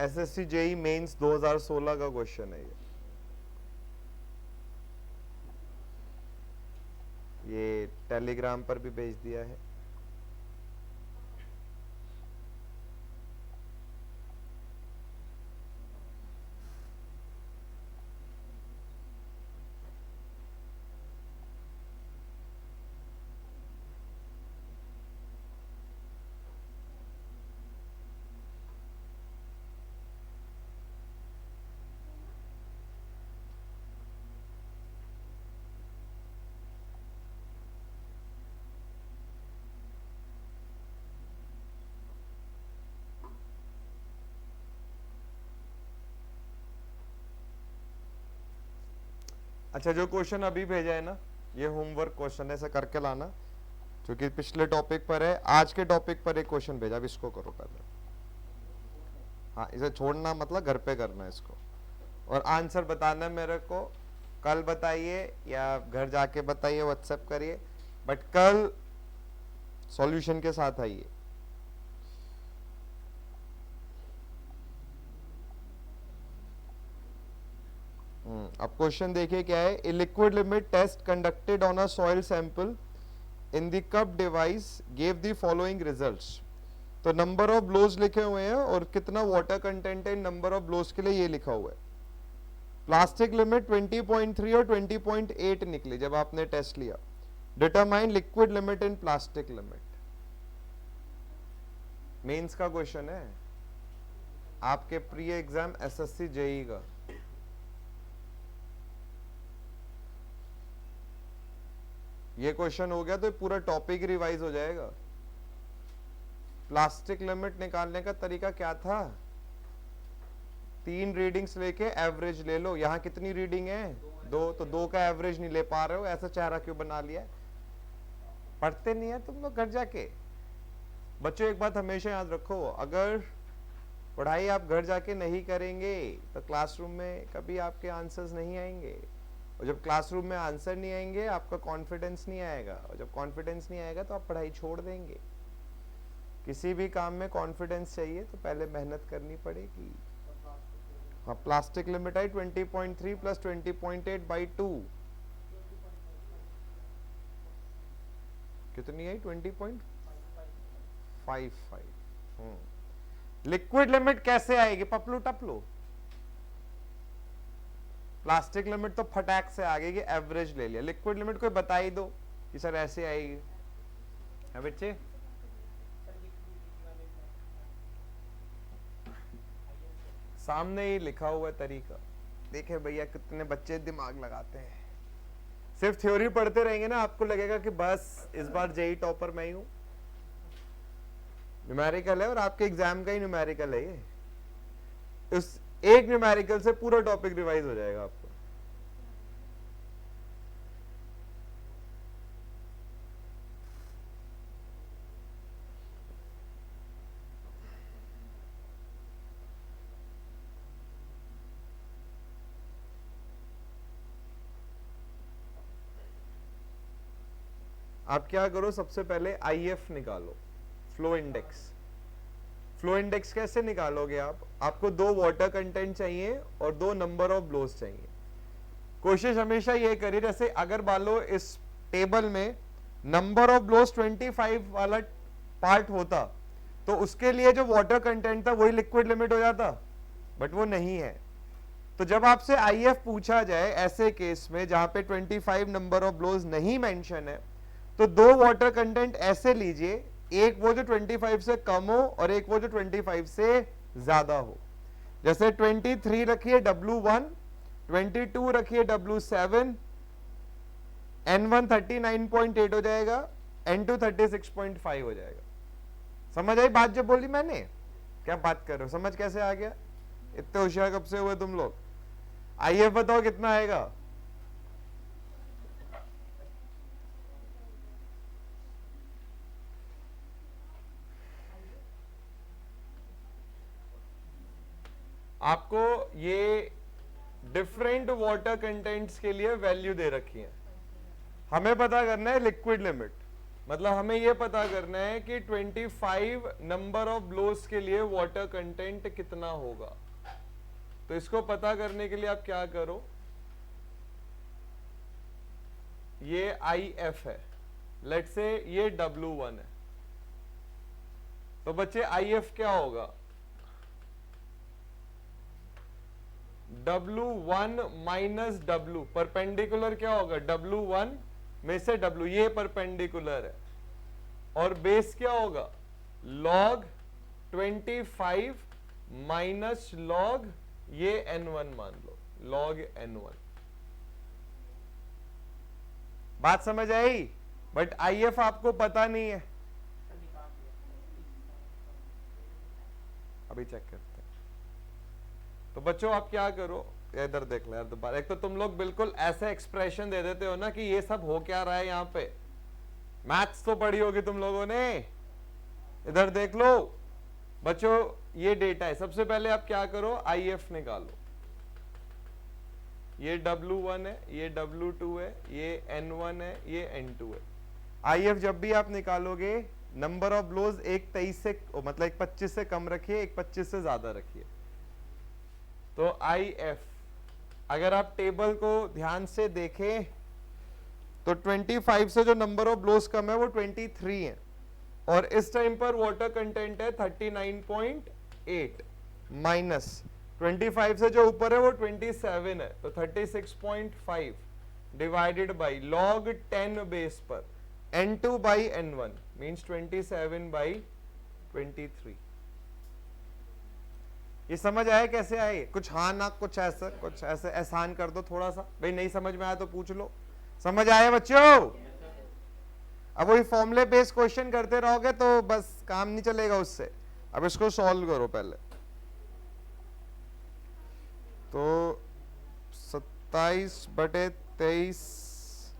एसएससी जेई मेंस 2016 का क्वेश्चन है। ये टेलीग्राम पर भी भेज दिया है। अच्छा, जो क्वेश्चन अभी भेजा है ना, ये होमवर्क क्वेश्चन है, ऐसा करके लाना, क्योंकि पिछले टॉपिक पर है, आज के टॉपिक पर एक क्वेश्चन भेजा, अब इसको करो पहले। हाँ, इसे छोड़ना मतलब घर पे करना है इसको, और आंसर बताना है मेरे को। कल बताइए या घर जाके बताइए, व्हाट्सएप करिए, बट कल सॉल्यूशन के साथ आइए। अब क्वेश्चन देखिए क्या है। A liquid limit test conducted on a soil sample in the cup device gave the following results. तो नंबर ऑफ ब्लोज लिखे हुए हैं और कितना वाटर कंटेंट है नंबर ऑफ ब्लोज के लिए, ये लिखा हुआ है। प्लास्टिक लिमिट 20.3 और 20.8 निकली जब आपने टेस्ट लिया। Determine liquid limit in plastic limit. Mains का क्वेश्चन है, आपके प्री एग्जाम एसएससी जेई का। ये क्वेश्चन हो गया तो पूरा टॉपिक रिवाइज हो जाएगा। प्लास्टिक लिमिट निकालने का तरीका क्या था? 3 रीडिंग्स लेके एवरेज ले लो। यहां कितनी रीडिंग है? 2, तो 2 का एवरेज नहीं ले पा रहे हो, ऐसा चेहरा क्यों बना लिया? पढ़ते नहीं है तुम लोग घर जाके। बच्चों एक बात हमेशा याद रखो, अगर पढ़ाई आप घर जाके नहीं करेंगे तो क्लासरूम में कभी आपके आंसर्स नहीं आएंगे, और जब क्लासरूम में आंसर नहीं आएंगे आपका कॉन्फिडेंस नहीं आएगा, और जब कॉन्फिडेंस नहीं आएगा तो आप पढ़ाई छोड़ देंगे। किसी भी काम में कॉन्फिडेंस चाहिए तो पहले मेहनत करनी पड़ेगी। हाँ, plastic limit I 20.3 plus 20.8 by 2 कितनी आई? 20.55। लिक्विड लिमिट कैसे आएगी? पपलू टपलू। प्लास्टिक लिमिट तो फटाक से आ गई, एवरेज ले लिया। लिक्विड लिमिट कोई बता ही दो कि सर ऐसे आएगी। है बच्चे? सामने ही लिखा हुआ है तरीका। देखे भैया कितने बच्चे दिमाग लगाते हैं। सिर्फ थ्योरी पढ़ते रहेंगे ना, आपको लगेगा कि बस इस बार जेई टॉपर मैं ही हूं। न्यूमेरिकल है और आपके एग्जाम का ही न्यूमेरिकल है ये। उस एक न्यूमेरिकल से पूरा टॉपिक रिवाइज हो जाएगा आपको। आप क्या करो, सबसे पहले आईएफ निकालो, फ्लो इंडेक्स। फ्लो इंडेक्स कैसे निकालोगे आप? आपको 2 वाटर कंटेंट चाहिए और 2 नंबर ऑफ ब्लोज चाहिए। कोशिश हमेशा ये करिए, जैसे अगर मान लो इस टेबल में नंबर ऑफ ब्लोज 25 वाला पार्ट होता तो उसके लिए जो वाटर कंटेंट था वही लिक्विड लिमिट हो जाता, बट वो नहीं है। तो जब आपसे आईएफ पूछा जाए ऐसे केस में जहां पे 25 नंबर ऑफ ब्लोज नहीं मेंशन है, तो 2 वाटर कंटेंट ऐसे लीजिए, एक वो जो 25 से कम हो और एक वो जो 25 से ज्यादा हो। जैसे 23 रखिए W1, 22 रखिए W7, N1 39.8 हो जाएगा, N2 36.5 हो जाएगा। समझ आई बात जो बोली मैंने? क्या बात कर रहे हो? समझ कैसे आ गया? इतने होशियार कब से हुए तुम लोग? आइए बताओ कितना आएगा? आपको ये डिफरेंट वाटर कंटेंट्स के लिए वैल्यू दे रखी है। हमें पता करना है लिक्विड लिमिट, मतलब हमें ये पता करना है कि 25 नंबर ऑफ ब्लोज के लिए वाटर कंटेंट कितना होगा। तो इसको पता करने के लिए आप क्या करो, ये IF है, लेट से ये W1 है, तो बच्चे IF क्या होगा? W1 माइनस W, परपेंडिकुलर क्या होगा? W1 में से W, ये परपेंडिकुलर है, और बेस क्या होगा? log 25 माइनस log ये N1 मान लो, log N1। बात समझ आई? बट IF आपको पता नहीं है, अभी चेक करते हैं। तो बच्चों आप क्या करो, इधर देख लो यार दोबारा। एक तो तुम लोग बिल्कुल ऐसे एक्सप्रेशन दे देते हो ना कि ये सब हो क्या रहा है यहाँ पे। मैथ्स तो पढ़ी होगी तुम लोगों ने। इधर देख लो बच्चों, ये डेटा है। सबसे पहले आप क्या करो, आईएफ निकालो। ये W1 है, ये W2 है, ये N1 है, ये N2 है। आईएफ जब भी आप निकालोगे, नंबर ऑफ ब्लोज एक 23 से मतलब एक 25 से कम रखिए, एक 25 से ज्यादा रखिए। तो आईएफ अगर आप टेबल को ध्यान से देखें तो 25 से जो नंबर ऑफ ब्लोज कम है वो 23 है, और इस टाइम पर वाटर कंटेंट है 39.8 माइनस 25 से जो ऊपर है वो 27 है, तो 36.5 डिवाइडेड बाई लॉग 10 बेस पर N2 by N1 means 27 by 23। ये समझ आया कैसे आए? कुछ हाँ ना कुछ ऐसे एहसान कर दो थोड़ा सा। भाई नहीं समझ में आया तो पूछ लो। समझ आया बच्चों? अब वही फॉर्मूले बेस्ड क्वेश्चन करते रहोगे तो बस काम नहीं चलेगा उससे। अब इसको सॉल्व करो पहले। तो 27/23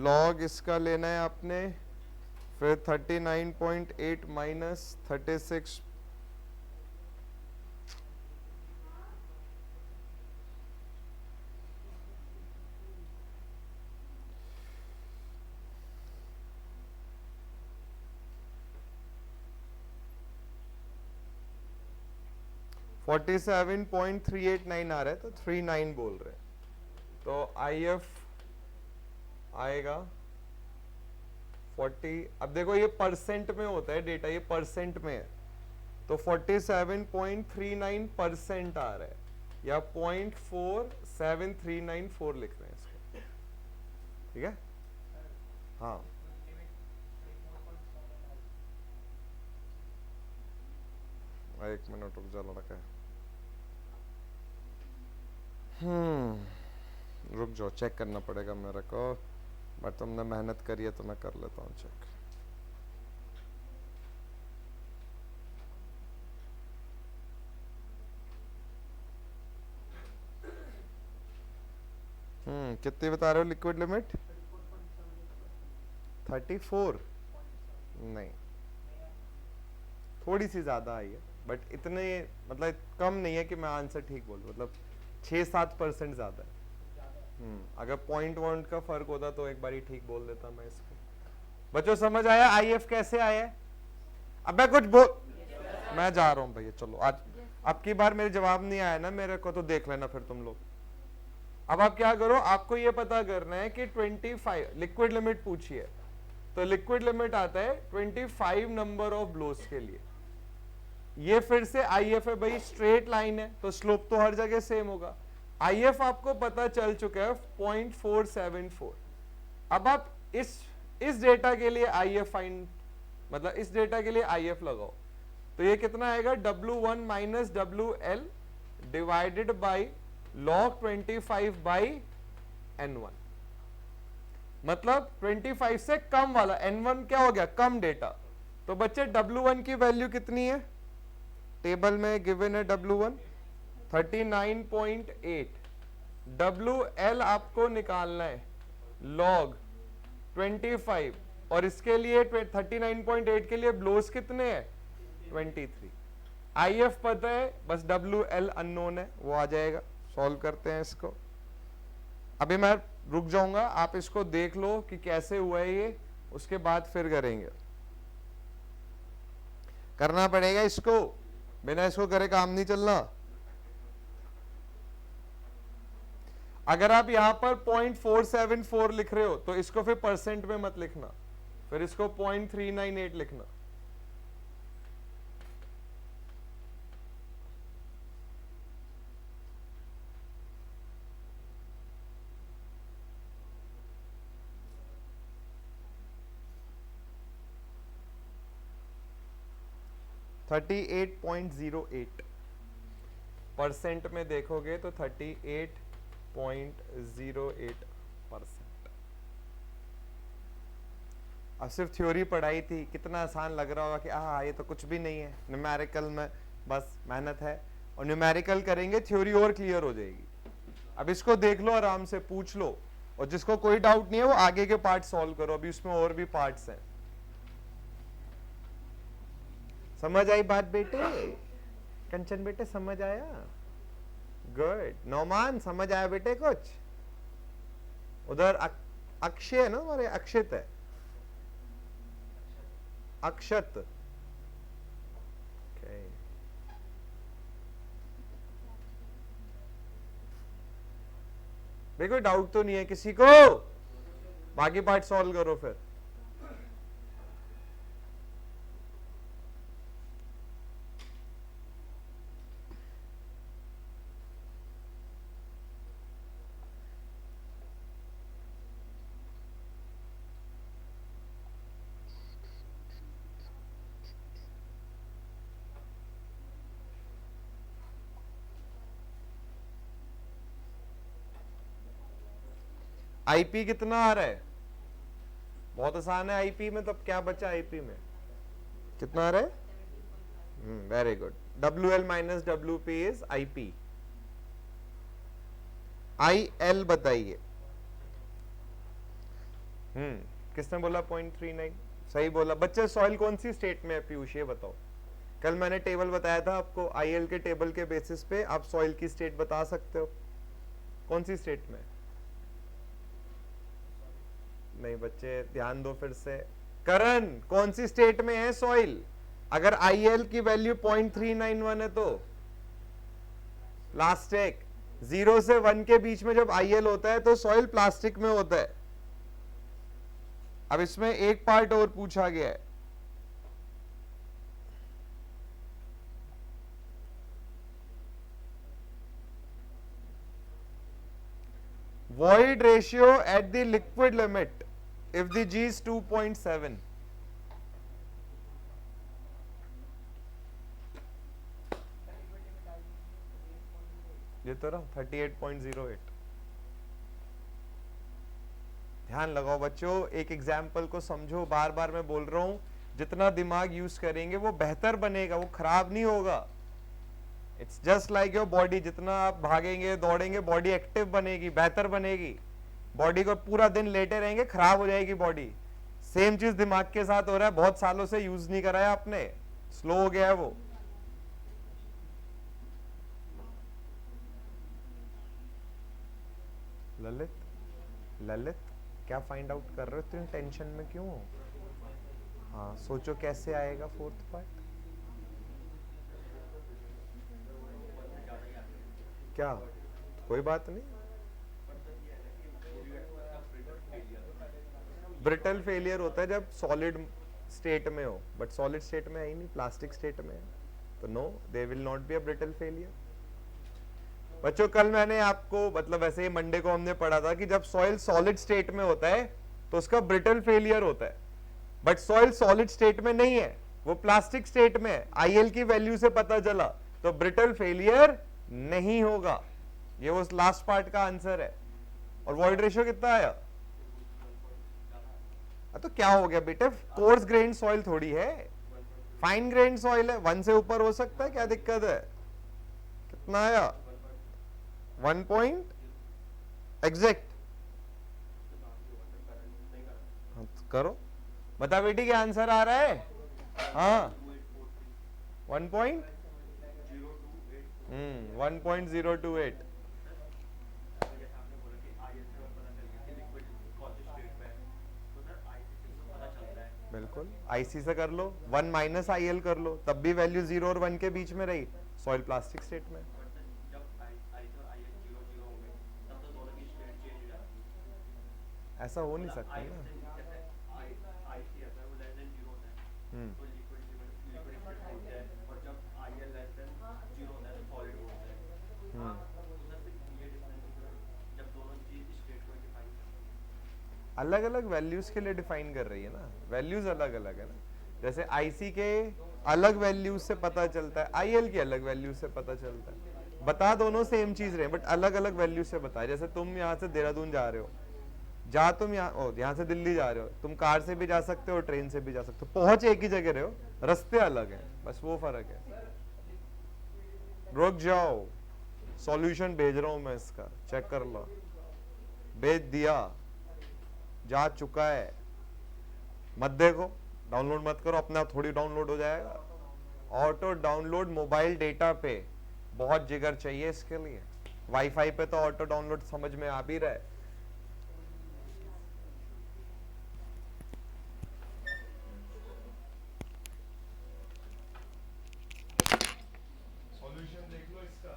लॉग इसका लेना है आपने, फिर 39.8 माइनस 36 47.389 आ रहा है, तो 39 बोल रहे हैं। तो आईएफ आएगा 40। अब देखो ये परसेंट में होता है डेटा, ये परसेंट में है, तो 47.39% आ रहा है, या 0.47394 लिख रहे हैं इसको। ठीक है? हाँ एक मिनट रुक जा लड़का। रुक जाओ, चेक करना पड़ेगा मेरे को, बट तुमने मेहनत करी है तो मैं कर लेता हूँ चेक। कितनी बता रहे हो लिक्विड लिमिट? 34? नहीं, थोड़ी सी ज्यादा आई है, बट इतने मतलब कम नहीं है कि मैं आंसर ठीक बोलूं, मतलब 6-7% ज्यादा है। अगर पॉइंट का फर्क होता तो एक बारी ठीक बोल देता मैं इसको। बच्चों समझ आया आईएफ कैसे आया है? अब मैं कुछ बोल मैं जा रहा हूँ भैया, चलो आज अब की बार मेरे जवाब नहीं आया ना मेरे को, तो देख लेना फिर तुम लोग। अब आप क्या करो, आपको ये पता करना है कि 25 लिक्विड लिमिट पूछी है, तो लिक्विड लिमिट आता है 25 नंबर ऑफ ब्लोस के लिए। ये फिर से आईएफ है भाई, स्ट्रेट लाइन है तो स्लोप तो हर जगह सेम होगा। आईएफ आपको पता चल चुका है 0.474। अब आप इस डेटा के लिए आईएफ फाइंड, मतलब इस डेटा के लिए आईएफ लगाओ, तो ये कितना आएगा, W1 minus WL divided by log 25 by N1। मतलब 25 से कम वाला, N1 क्या हो गया, कम डेटा। तो बच्चे W1 की वैल्यू कितनी है? टेबल में गिवन है W1 39.8। WL आपको निकालना है log 25, और इसके लिए 39.8 के लिए ब्लोस कितने हैं, 23। आईएफ पता है, बस WL अननोन है, वो आ जाएगा। सॉल्व करते हैं इसको। अभी मैं रुक जाऊंगा, आप इसको देख लो कि कैसे हुआ है ये, उसके बाद फिर करेंगे। करना पड़ेगा इसको, बिना इसको करे काम नहीं चलना। अगर आप यहां पर 0.474 लिख रहे हो तो इसको फिर परसेंट में मत लिखना, फिर इसको 0.398 लिखना। % में देखोगे तो 38.08%। अब सिर्फ थ्योरी पढ़ाई थी, कितना आसान लग रहा होगा कि ये तो कुछ भी नहीं है, न्यूमेरिकल में बस मेहनत है, और न्यूमेरिकल करेंगे थ्योरी और क्लियर हो जाएगी। अब इसको देख लो, आराम से पूछ लो, और जिसको कोई डाउट नहीं है वो आगे के पार्ट सॉल्व करो, अभी उसमें और भी पार्ट्स हैं। समझ आई बात बेटे? कंचन बेटे समझ आया? गुड। नौमान समझ आया बेटे कुछ? उधर अक्षय है ना हमारे, अक्षित है, अक्षत। okay. भाई कोई डाउट तो नहीं है किसी को? बाकी पार्ट सॉल्व करो फिर। आईपी कितना आ रहा है? बहुत आसान है आईपी में, तब क्या बचा आईपी में? कितना आ रहा है? Very good. WL minus WP is IP. IL बताइए। किसने बोला 0.39? सही बोला बच्चे। सॉइल कौन सी स्टेट में है पीयूष, ये बताओ। कल मैंने टेबल बताया था आपको, IL के टेबल के बेसिस पे आप सॉइल की स्टेट बता सकते हो। कौन सी स्टेट में? नहीं बच्चे ध्यान दो फिर से। करण कौन सी स्टेट में है सॉइल? अगर IL की वैल्यू 0.391 है तो प्लास्टिक। 0 से 1 के बीच में जब IL होता है तो सॉइल प्लास्टिक में होता है। अब इसमें एक पार्ट और पूछा गया है, void ratio at the liquid limit if the G is 2.7. ये तो रहा 38.08। ध्यान लगाओ बच्चों, एक एग्जाम्पल को समझो। बार बार मैं बोल रहा हूं, जितना दिमाग यूज करेंगे वो बेहतर बनेगा, वो खराब नहीं होगा। It's just like your body, जितना आप भागेंगे दौड़ेंगे बॉडी एक्टिव बनेगी, बेहतर बनेगी। बॉडी को पूरा दिन लेटे रहेंगे खराब हो जाएगी बॉडी। सेम चीज दिमाग के साथ हो रहा है, बहुत सालों से यूज नहीं कराया आपने, स्लो हो गया है वो। ललित क्या फाइंड आउट कर रहे हो? तुम टेंशन में क्यों हो? हाँ सोचो कैसे आएगा फोर्थ पार्ट। क्या? कोई बात नहीं। ब्रिटल फेलियर होता है जब सॉलिड स्टेट में हो, बट सॉलिड स्टेट में है ही नहीं, प्लास्टिक स्टेट में है, तो no they will not be a brittle failure. बच्चों कल मैंने आपको, मतलब वैसे ही मंडे को हमने पढ़ा था कि जब सॉइल सॉलिड स्टेट में होता है तो उसका ब्रिटल फेलियर होता है, बट सॉइल सॉलिड स्टेट में नहीं है, वो प्लास्टिक स्टेट में है। IL की वैल्यू से पता चला, तो ब्रिटल फेलियर नहीं होगा। ये वो लास्ट पार्ट का आंसर है। और वॉइड रेशियो कितना आया? तो क्या हो गया बेटे, कोर्स ग्रेन सॉइल थोड़ी है, फाइन ग्रेन सॉइल है, 1 से ऊपर हो सकता है, क्या दिक्कत है? कितना आया? 1 पॉइंट एग्जैक्ट। करो बता बेटी, क्या आंसर आ रहा है? हाँ 1.028। बिल्कुल IC से कर लो, 1 माइनस IL कर लो, तब भी वैल्यू 0 और 1 के बीच में रही, सॉइल प्लास्टिक स्टेट में। ऐसा हो नहीं सकता ना। अलग अलग वैल्यूज के लिए डिफाइन कर रही है ना, वैल्यूज अलग अलग है ना। जैसे IC के अलग वैल्यूज से पता चलता है, IL की अलग वैल्यूज से पता चलता है। बता दोनों सेम चीज रहे, बट अलग अलग वैल्यू से बताए। जैसे तुम यहाँ से देहरादून जा रहे हो, तुम यहाँ से दिल्ली जा रहे हो, तुम कार से भी जा सकते हो, ट्रेन से भी जा सकते हो, पहुंच एक ही जगह रहे हो, रास्ते अलग हैं, बस वो फर्क है। रुक जाओ, सॉल्यूशन भेज रहा हूं मैं इसका, चेक कर लो। भेज दिया, जा चुका है। मत देखो, डाउनलोड मत करो, अपना थोड़ी डाउनलोड हो जाएगा। ऑटो डाउनलोड मोबाइल डेटा पे बहुत जिगर चाहिए इसके लिए। वाईफाई पे तो ऑटो डाउनलोड समझ में आ भी रहा है। सॉल्यूशन देख लो इसका।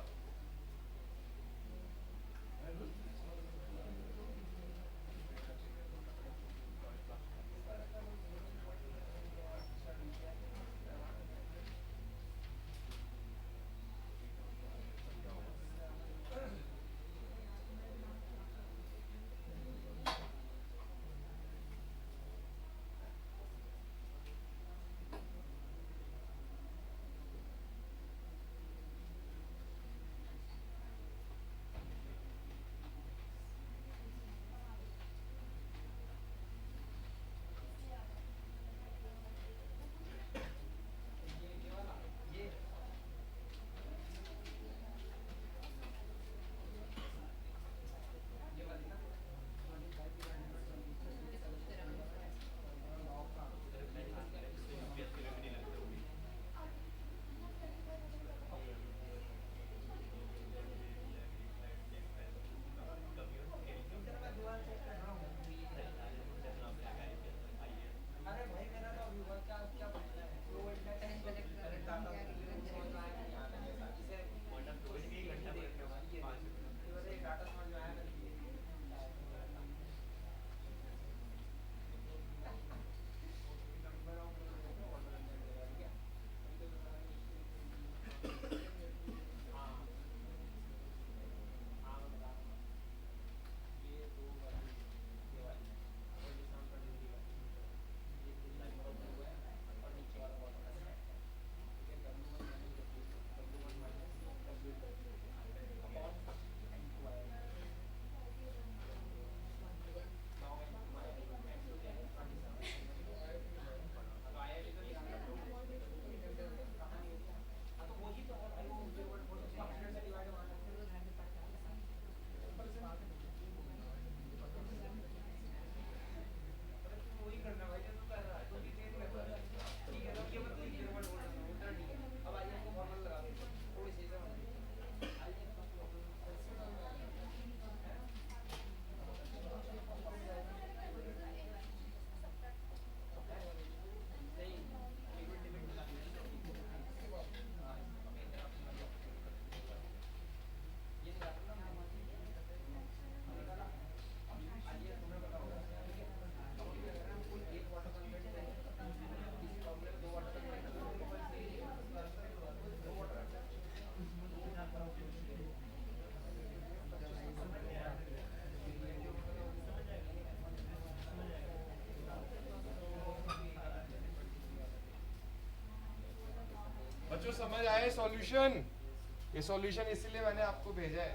अरे भाई मेरा तो अभी हुआ क्या क्या बनना है लो इंडेक्स तो करेक्ट डाटा समझ में आया नहीं आता जैसा इसे देख रहे हो ये वैसे एक डाटा समझ में आया नहीं नंबर ऑफ हाँ हाँ बता ये दो वाली ये वाली और ये शाम का डिग्री वाली ये लाइन बराबर हुआ है और नीचे वाला बॉटम है ठीक है W1 minus W2 upon N2 आएगा now N2 आएगा N2 क्या है 27 तो आईआईटी तो ध्यान रखो कहानी होती है हाँ तो वही तो है भाई वो मुझे वो तो 100 से डिवाइड होना है वही करना भाई जो तू कर रहा है तू भी देख ले ठीक है तो ये मत लिख तेरे वर्ड बोल रहा हूँ उतना ठीक है अब आइए को फॉर्मूला लगा दे थोड़ी सी समझ नहीं लिमिट लिमिट लगा ये निकाल आइए तुम्हें पता होगा ठीक है अब ये अगर हम कोई एक वाटर कंटेंट है इसी फॉर्मूले में दो वाटर कंटेंट दो वाटर बच्चों समझ आए सॉल्यूशन? ये सॉल्यूशन इसीलिए मैंने आपको भेजा है।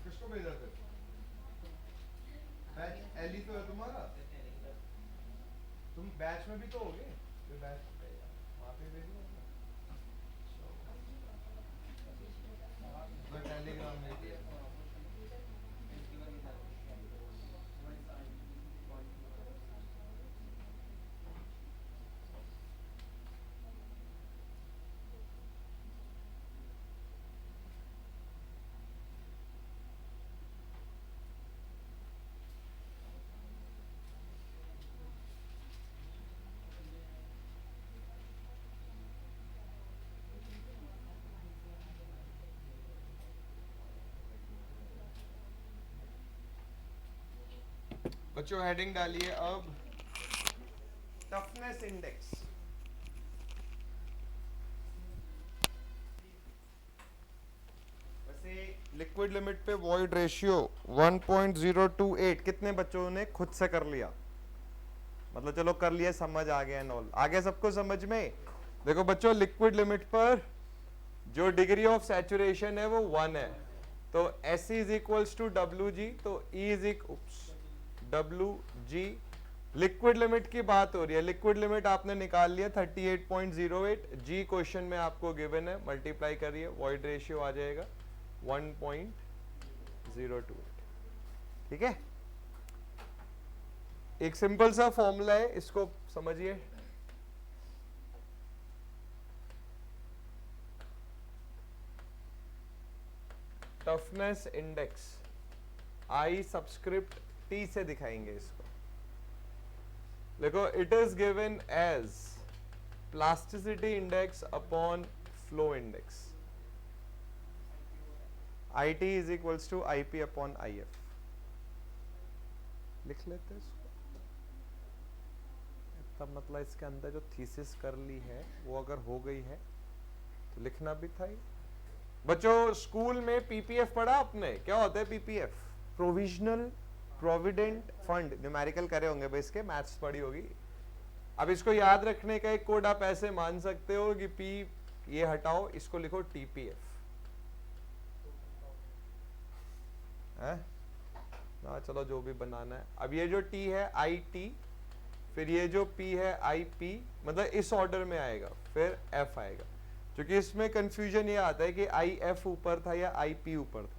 किसको भेजा थे? बैच एली तो है तुम्हारा, तुम बैच में भी तो होगे, फिर बैच वहाँ पे भेजो मैं टेलीग्राम में दिया। बच्चों हेडिंग डालिए अब टफनेस इंडेक्स। वैसे लिक्विड लिमिट पे वॉइड रेशियो 1.028 कितने बच्चों ने खुद से कर लिया? मतलब चलो कर लिया, समझ आ गया नॉल आ गया सबको समझ में। देखो बच्चों लिक्विड लिमिट पर जो डिग्री ऑफ सैचुरेशन है वो 1 है, तो S is equals to W G, तो E is equals W G liquid limit की बात हो रही है, लिक्विड लिमिट आपने निकाल लिया 38.08, जी क्वेश्चन में आपको गिवन है, मल्टीप्लाई करिए, वॉइड रेशियो आ जाएगा 1.028। ठीक है, एक सिंपल सा फॉर्मूला है, इसको समझिए। Toughness index I subscript T से दिखाएंगे इसको। देखो, it is given as plasticity index upon flow index, I T is equals to I P upon I F. लिख लेते हैं इसको, तब मतलब इसके अंदर जो थीसिस कर ली है वो अगर हो गई है तो लिखना भी था ही। बच्चों, स्कूल में पीपीएफ पढ़ा आपने? क्या होता है PPF? Provisional provident fund. Numerical करे होंगे भाई, इसके मैथ्स पढ़ी होगी। अब इसको याद रखने का एक कोड आप ऐसे मान सकते हो कि पी ये हटाओ, इसको लिखो टीपीएफ है ना। चलो जो भी बनाना है। अब ये जो टी है आई टी, फिर ये जो पी है आई पी, मतलब इस ऑर्डर में आएगा, फिर एफ आएगा। क्योंकि इसमें कंफ्यूजन ये आता है कि आई एफ ऊपर था या आई पी ऊपर था,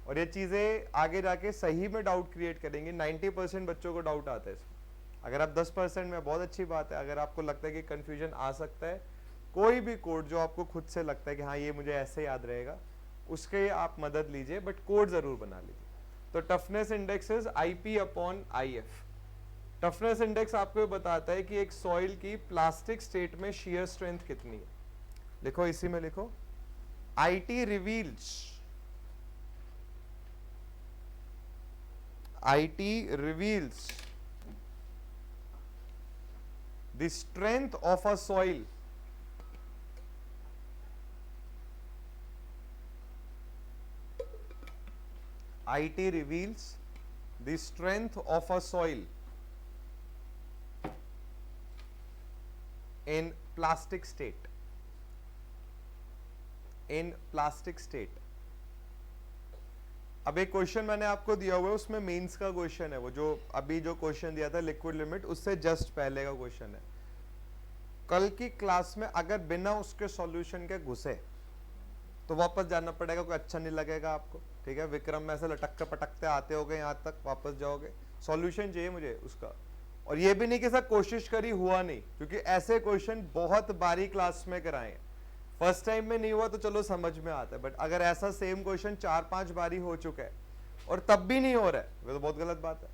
और ये चीजें आगे जाके सही में डाउट क्रिएट करेंगे। 90% बच्चों को डाउट आता है इसमें। अगर आप 10% में, बहुत अच्छी बात है। अगर आपको लगता है कि कंफ्यूजन आ सकता है, कोई भी कोड जो आपको खुद से लगता है कि हाँ ये मुझे ऐसे याद रहेगा, उसके आप मदद लीजिए, बट कोड जरूर बना लीजिए। तो toughness index is I P upon I F. Toughness index आपको बताता है कि एक सॉइल की प्लास्टिक स्टेट में शियर स्ट्रेंथ कितनी है। लिखो, इसी में लिखो, I T reveals the strength of a soil IT reveals the strength of a soil in plastic state. In plastic state. अब एक क्वेश्चन मैंने आपको दिया हुआ है, उसमें मेंस का क्वेश्चन है, वो जो अभी जो क्वेश्चन दिया था लिक्विड लिमिट, उससे जस्ट पहले का क्वेश्चन है। कल की क्लास में अगर बिना उसके सॉल्यूशन के घुसे तो वापस जाना पड़ेगा, कोई अच्छा नहीं लगेगा आपको। ठीक है, विक्रम में ऐसे लटकते पटकते आते होगे, यहाँ तक वापस जाओगे, सॉल्यूशन चाहिए मुझे उसका। और ये भी नहीं कि सर कोशिश करी हुआ नहीं, क्योंकि ऐसे क्वेश्चन बहुत बारी क्लास में कराए। फर्स्ट टाइम में नहीं हुआ तो चलो समझ में आता है, बट अगर ऐसा सेम क्वेश्चन 4-5 बारी हो चुका है और तब भी नहीं हो रहा है, वो तो बहुत गलत बात है।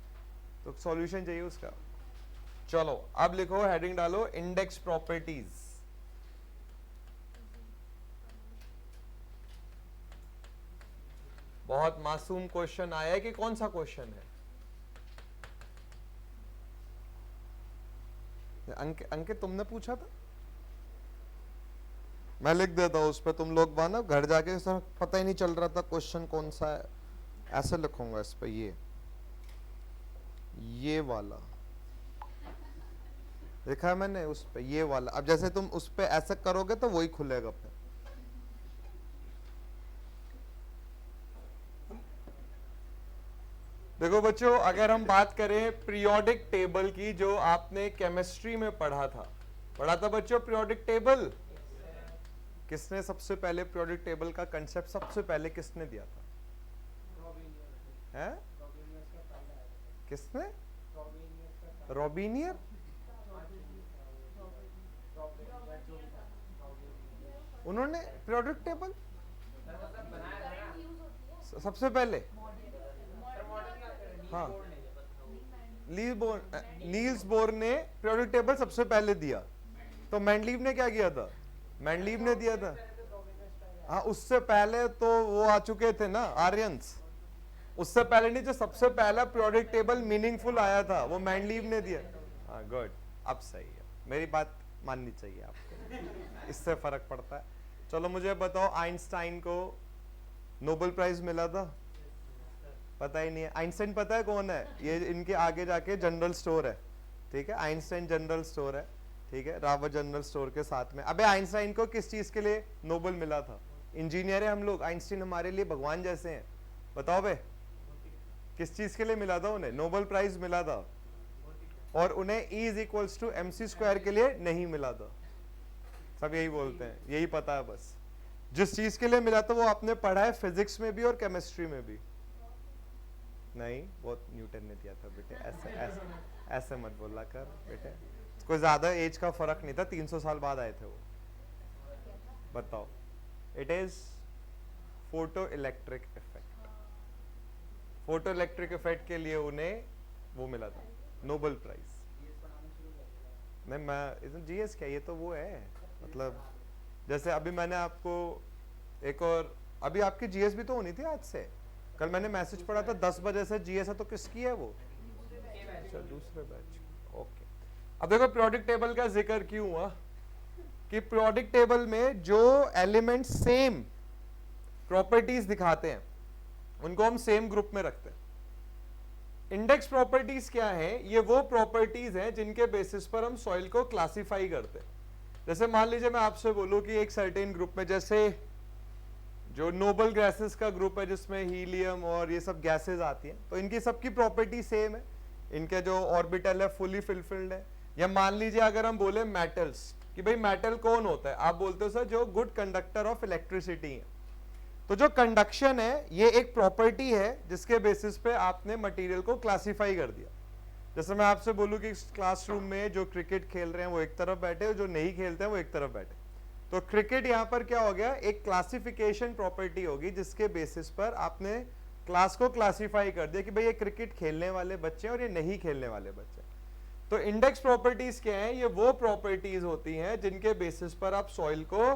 तो सॉल्यूशन चाहिए उसका। चलो अब लिखो, हेडिंग डालो, इंडेक्स प्रॉपर्टीज। बहुत मासूम क्वेश्चन आया है कि कौन सा क्वेश्चन है? अंकित तुमने पूछा था, मैं लिख देता हूं उस पर, तुम लोग बाना घर जाके सर पता ही नहीं चल रहा था क्वेश्चन कौन सा है, ऐसे लिखूंगा इस पे, ये वाला लिखा है मैंने उस पे, ये वाला। अब जैसे तुम उस पे ऐसे करोगे तो वही खुलेगा फिर। देखो बच्चों, अगर हम बात करें पीरियोडिक टेबल की, जो आपने केमिस्ट्री में पढ़ा था बच्चों, पीरियोडिक टेबल किसने सबसे पहले पीरियोडिक टेबल का कंसेप्ट सबसे पहले किसने दिया था? हैं? किसने? रॉबिनियर। उन्होंने पीरियोडिक टेबल सबसे पहले, हाँ, नील्स बोर ने पीरियोडिक टेबल सबसे पहले दिया। तो मेंडलीव ने क्या किया था? मेंडलीव ने दिया था, हाँ, उससे पहले तो वो आ चुके थे ना आर्यंस, उससे पहले नहीं, जो सबसे पहला पीरियोडिक टेबल मीनिंगफुल आया था वो मेंडलीव ने दिया। हाँ गुड, अब सही है, मेरी बात माननी चाहिए आपको, इससे फर्क पड़ता है। चलो मुझे बताओ, आइंस्टाइन को नोबेल प्राइज मिला था? पता ही नहीं है। आइंस्टाइन पता है कौन है? ये इनके आगे जाके जनरल स्टोर है, ठीक है, आइंस्टाइन जनरल स्टोर है, ठीक है, रावत जनरल स्टोर के साथ में। अबे आइंस्टाइन को किस चीज के लिए नोबेल मिला था? इंजीनियर है हम लोग, आइंस्टाइन हमारे लिए भगवान जैसे हैं। बताओ बे, किस चीज के लिए मिला था उन्हें नोबेल प्राइज मिला था? और उन्हें E is equals to MC square के लिए नहीं मिला था। सब यही बोलते हैं, यही पता है बस। जिस चीज के लिए मिला था वो आपने पढ़ा है फिजिक्स में भी और केमिस्ट्री में भी। नहीं, वो न्यूटन ने दिया था बेटे, ऐसे ऐसे ऐसे मत बोला कर बेटे, कोई ज्यादा एज का फर्क नहीं था, 300 साल बाद आए थे वो। बताओ, it is photo electric effect. Photo electric effect के लिए उन्हें वो मिला था, नोबेल प्राइज। नहीं, मैं जीएस क्या, ये तो वो है, मतलब जैसे अभी मैंने आपको एक और, अभी आपकी जीएस भी तो होनी थी आज से, कल मैंने मैसेज पढ़ा था 10 बजे से जीएस है, तो किसकी है वो? अच्छा, दूसरे बैच। ओके, अब देखो पीरियोडिक टेबल का जिक्र क्यों हुआ कि पीरियोडिक टेबल में जो एलिमेंट सेम प्रॉपर्टीज दिखाते हैं उनको हम सेम ग्रुप में रखते हैं। इंडेक्स प्रॉपर्टीज क्या है? ये वो प्रॉपर्टीज हैं जिनके बेसिस पर हम सॉइल को क्लासिफाई करते हैं। जैसे मान लीजिए मैं आपसे बोलूं कि एक सर्टेन ग्रुप में, जैसे जो नोबल गैसेस का ग्रुप है जिसमें हीलियम और ये सब गैसेस आती हैं, तो इनकी सबकी प्रॉपर्टी सेम है, इनके जो ऑर्बिटल है फुली फिलफिल्ड है। या मान लीजिए अगर हम बोले मेटल्स, कि भाई मेटल कौन होता है? आप बोलते हो सर जो गुड कंडक्टर ऑफ इलेक्ट्रिसिटी है। तो जो कंडक्शन है ये एक प्रॉपर्टी है जिसके बेसिस पे आपने मटेरियल को क्लासिफाई कर दिया। जैसे मैं आपसे बोलूं कि क्लासरूम में जो क्रिकेट खेल रहे हैं वो एक तरफ बैठे और जो नहीं खेलते हैं वो एक तरफ बैठे, तो क्रिकेट यहाँ पर क्या हो गया? एक क्लासिफिकेशन प्रॉपर्टी होगी जिसके बेसिस पर आपने क्लास को क्लासिफाई कर दिया कि भाई ये क्रिकेट खेलने वाले बच्चे हैं और ये नहीं खेलने वाले बच्चे। तो इंडेक्स प्रॉपर्टीज क्या है? ये वो प्रॉपर्टीज होती हैं जिनके बेसिस पर आप सॉइल को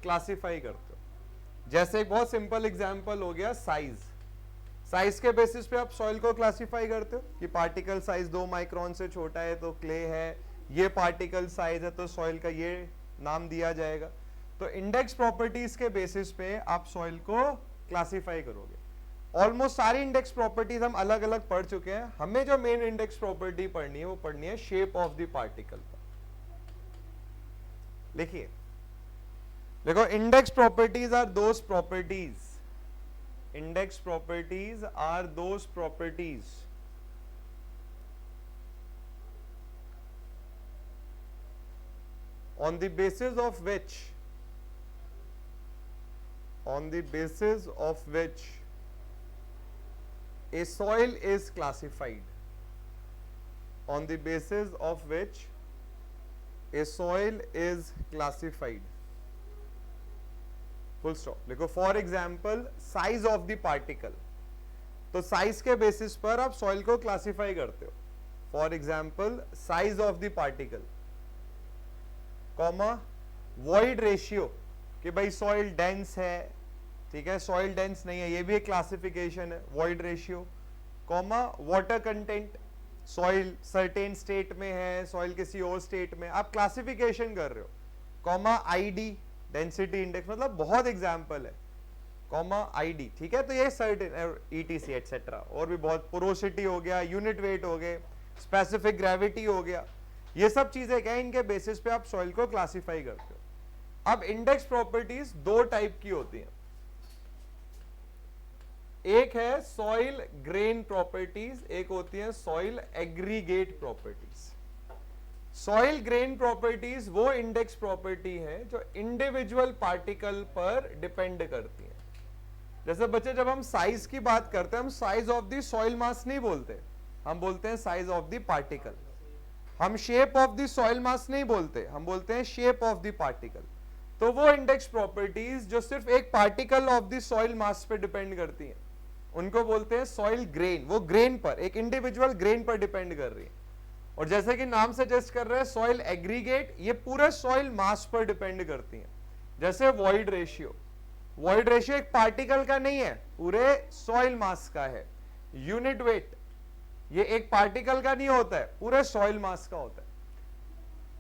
क्लासिफाई करते हो। जैसे एक बहुत सिंपल एग्जांपल हो गया साइज। साइज के बेसिस पे आप सॉइल को क्लासिफाई करते हो कि पार्टिकल साइज 2 माइक्रोन से छोटा है तो क्ले है, ये पार्टिकल साइज है तो सॉइल का ये नाम दिया जाएगा। तो इंडेक्स प्रॉपर्टीज के बेसिस पे आप सॉइल को क्लासिफाई करोगे। ऑलमोस्ट सारी इंडेक्स प्रॉपर्टीज हम अलग अलग पढ़ चुके हैं। हमें जो मेन इंडेक्स प्रॉपर्टी पढ़नी है वो पढ़नी है शेप ऑफ द पार्टिकल। लिखिए, देखो index properties are those properties, index properties are those properties on the basis of which a soil is classified, on the basis of which a soil is classified, full stop। देखो for example size of the particle, तो size के basis पर आप soil को classify करते हो। For example size of the particle, comma void ratio कि भाई सॉइल डेंस है, ठीक है, सॉइल डेंस नहीं है, ये भी एक क्लासिफिकेशन है, void ratio, comma water content, soil certain state में है, सॉइल किसी और स्टेट में, आप क्लासिफिकेशन कर रहे हो, कॉमा आईडी डेंसिटी इंडेक्स, मतलब बहुत एग्जांपल है, कॉमा आईडी, ठीक है। तो ये सर्टेन ईटीसी एटसेट्रा, और भी बहुत, पोरोसिटी हो गया, यूनिट वेट हो गए, स्पेसिफिक ग्रेविटी हो गया, ये सब चीजें क्या है, इनके बेसिस पे आप सॉइल को क्लासिफाई करते हो। अब इंडेक्स प्रॉपर्टीज दो टाइप की होती हैं, एक है सॉइल ग्रेन प्रॉपर्टीज, एक होती है soil aggregate properties. Soil grain properties वो इंडेक्स प्रॉपर्टी है जो इंडिविजुअल पार्टिकल पर डिपेंड करती है। जैसे बच्चे जब हम साइज की बात करते हैं, हम साइज ऑफ द सॉइल मास नहीं बोलते, हम बोलते हैं साइज ऑफ द पार्टिकल। हम शेप ऑफ द सॉइल मास नहीं बोलते, हम बोलते हैं शेप ऑफ द पार्टिकल। तो वो इंडेक्स प्रॉपर्टीज जो सिर्फ एक पार्टिकल ऑफ द सॉइल मास पे डिपेंड करती हैं, उनको बोलते हैं सॉइल ग्रेन। वो ग्रेन पर, एक इंडिविजुअल ग्रेन पर डिपेंड कर रही है। और जैसे कि नाम सजेस्ट कर रहे हैं सॉइल एग्रीगेट, ये पूरे सॉइल मास पर डिपेंड करती हैं। जैसे वॉइड रेशियो, वॉइड रेशियो एक पार्टिकल का नहीं है, पूरे सॉइल मास का है। यूनिट वेट, ये एक पार्टिकल का नहीं होता है, पूरे सॉइल मास का होता है।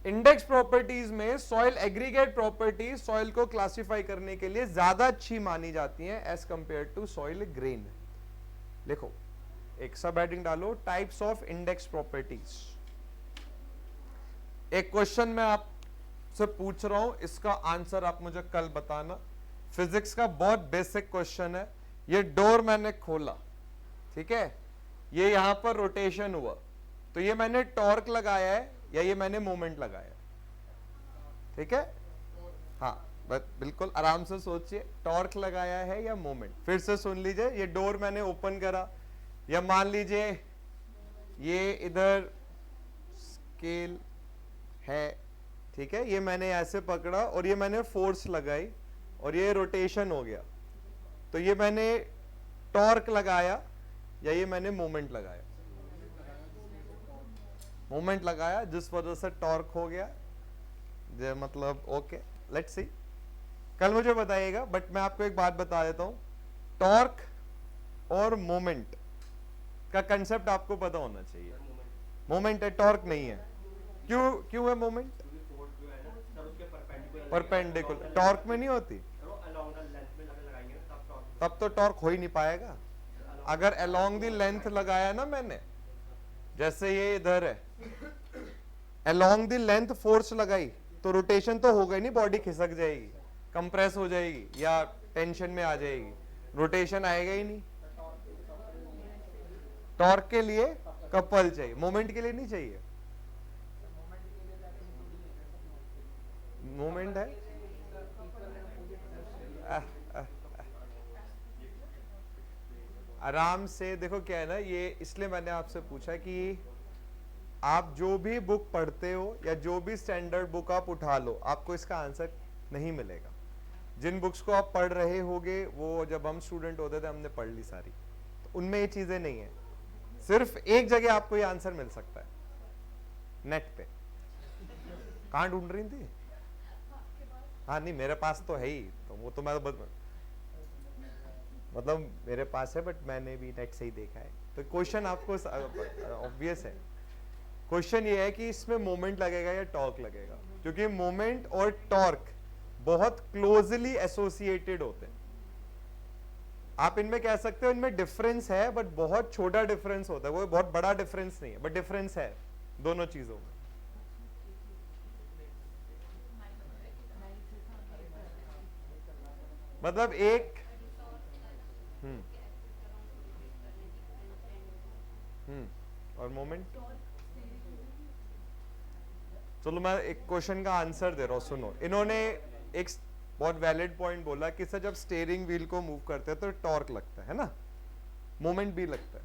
इंडेक्स प्रॉपर्टीज में सॉइल एग्रीगेट प्रॉपर्टीज सॉइल को क्लासिफाई करने के लिए ज्यादा अच्छी मानी जाती हैं as compare to soil grain. लिखो, एक सब हेडिंग डालो, टाइप्स ऑफ इंडेक्स प्रॉपर्टीज। एक क्वेश्चन मैं आपसे पूछ रहा हूं, इसका आंसर आप मुझे कल बताना। फिजिक्स का बहुत बेसिक क्वेश्चन है। ये डोर मैंने खोला, ठीक है, ये यहां पर रोटेशन हुआ, तो ये मैंने टॉर्क लगाया है या ये मैंने मोमेंट लगाया है? ठीक है, हाँ बिल्कुल आराम से सोचिए, टॉर्क लगाया है या मोमेंट। फिर से सुन लीजिए, ये डोर मैंने ओपन करा, या मान लीजिए ये इधर स्केल है, ठीक है, ये मैंने ऐसे पकड़ा और ये मैंने फोर्स लगाई और ये रोटेशन हो गया, तो ये मैंने टॉर्क लगाया या ये मैंने मोमेंट लगाया? मोमेंट लगाया, जिस वजह से टॉर्क हो गया। मतलब ओके, लेट्स सी, कल मुझे बताइएगा। बट मैं आपको एक बात बता देता हूं, टॉर्क और मोमेंट का कंसेप्ट आपको पता होना चाहिए। मोमेंट है, टॉर्क नहीं है। क्यों है मोमेंट? परपेंडिकुलर, टॉर्क में नहीं होती। तब तो टॉर्क हो ही नहीं पाएगा। अगर अलोंग द लेंथ लगाया ना मैंने, जैसे ये इधर है, अलोंग द लेंथ फोर्स लगाई तो रोटेशन तो होगा ही नहीं, बॉडी खिसक जाएगी, कंप्रेस हो जाएगी या टेंशन में आ जाएगी, रोटेशन आएगा ही नहीं। टॉर्क के लिए कपल चाहिए, मोमेंट के लिए नहीं चाहिए। मोमेंट है आराम से देखो, क्या है ना, ये इसलिए मैंने आपसे पूछा कि आप जो भी बुक पढ़ते हो या जो भी स्टैंडर्ड बुक आप उठा लो, आपको इसका आंसर नहीं मिलेगा। जिन बुक्स को आप पढ़ रहे होगे वो जब हम स्टूडेंट होते थे हमने पढ़ ली सारी, तो उनमें ये चीजें नहीं है। सिर्फ एक जगह आपको ये आंसर मिल सकता है, नेट पे। कहाँ ढूंढ रही थी? हाँ नहीं, मेरे पास तो है ही, तो वो तो मैं मतलब मेरे पास है, बट मैंने भी नेट से ही देखा है। तो क्वेश्चन आपको ऑब्वियस है, क्वेश्चन ये है कि इसमें मोमेंट लगेगा या टॉर्क लगेगा, क्योंकि मोमेंट और टॉर्क बहुत क्लोजली एसोसिएटेड होते हैं। आप इनमें कह सकते हो इनमें डिफरेंस है, बट बहुत छोटा डिफरेंस होता है, वो बहुत बड़ा डिफरेंस नहीं है, बट डिफरेंस है दोनों चीजों में। मतलब एक और मोमेंट। चलो मैं एक क्वेश्चन का आंसर दे रहा हूं, सुनो। इन्होंने एक बहुत वैलिड पॉइंट बोला कि सर जब स्टीयरिंग व्हील को मूव करते हैं तो टॉर्क लगता है ना, मोमेंट भी लगता है।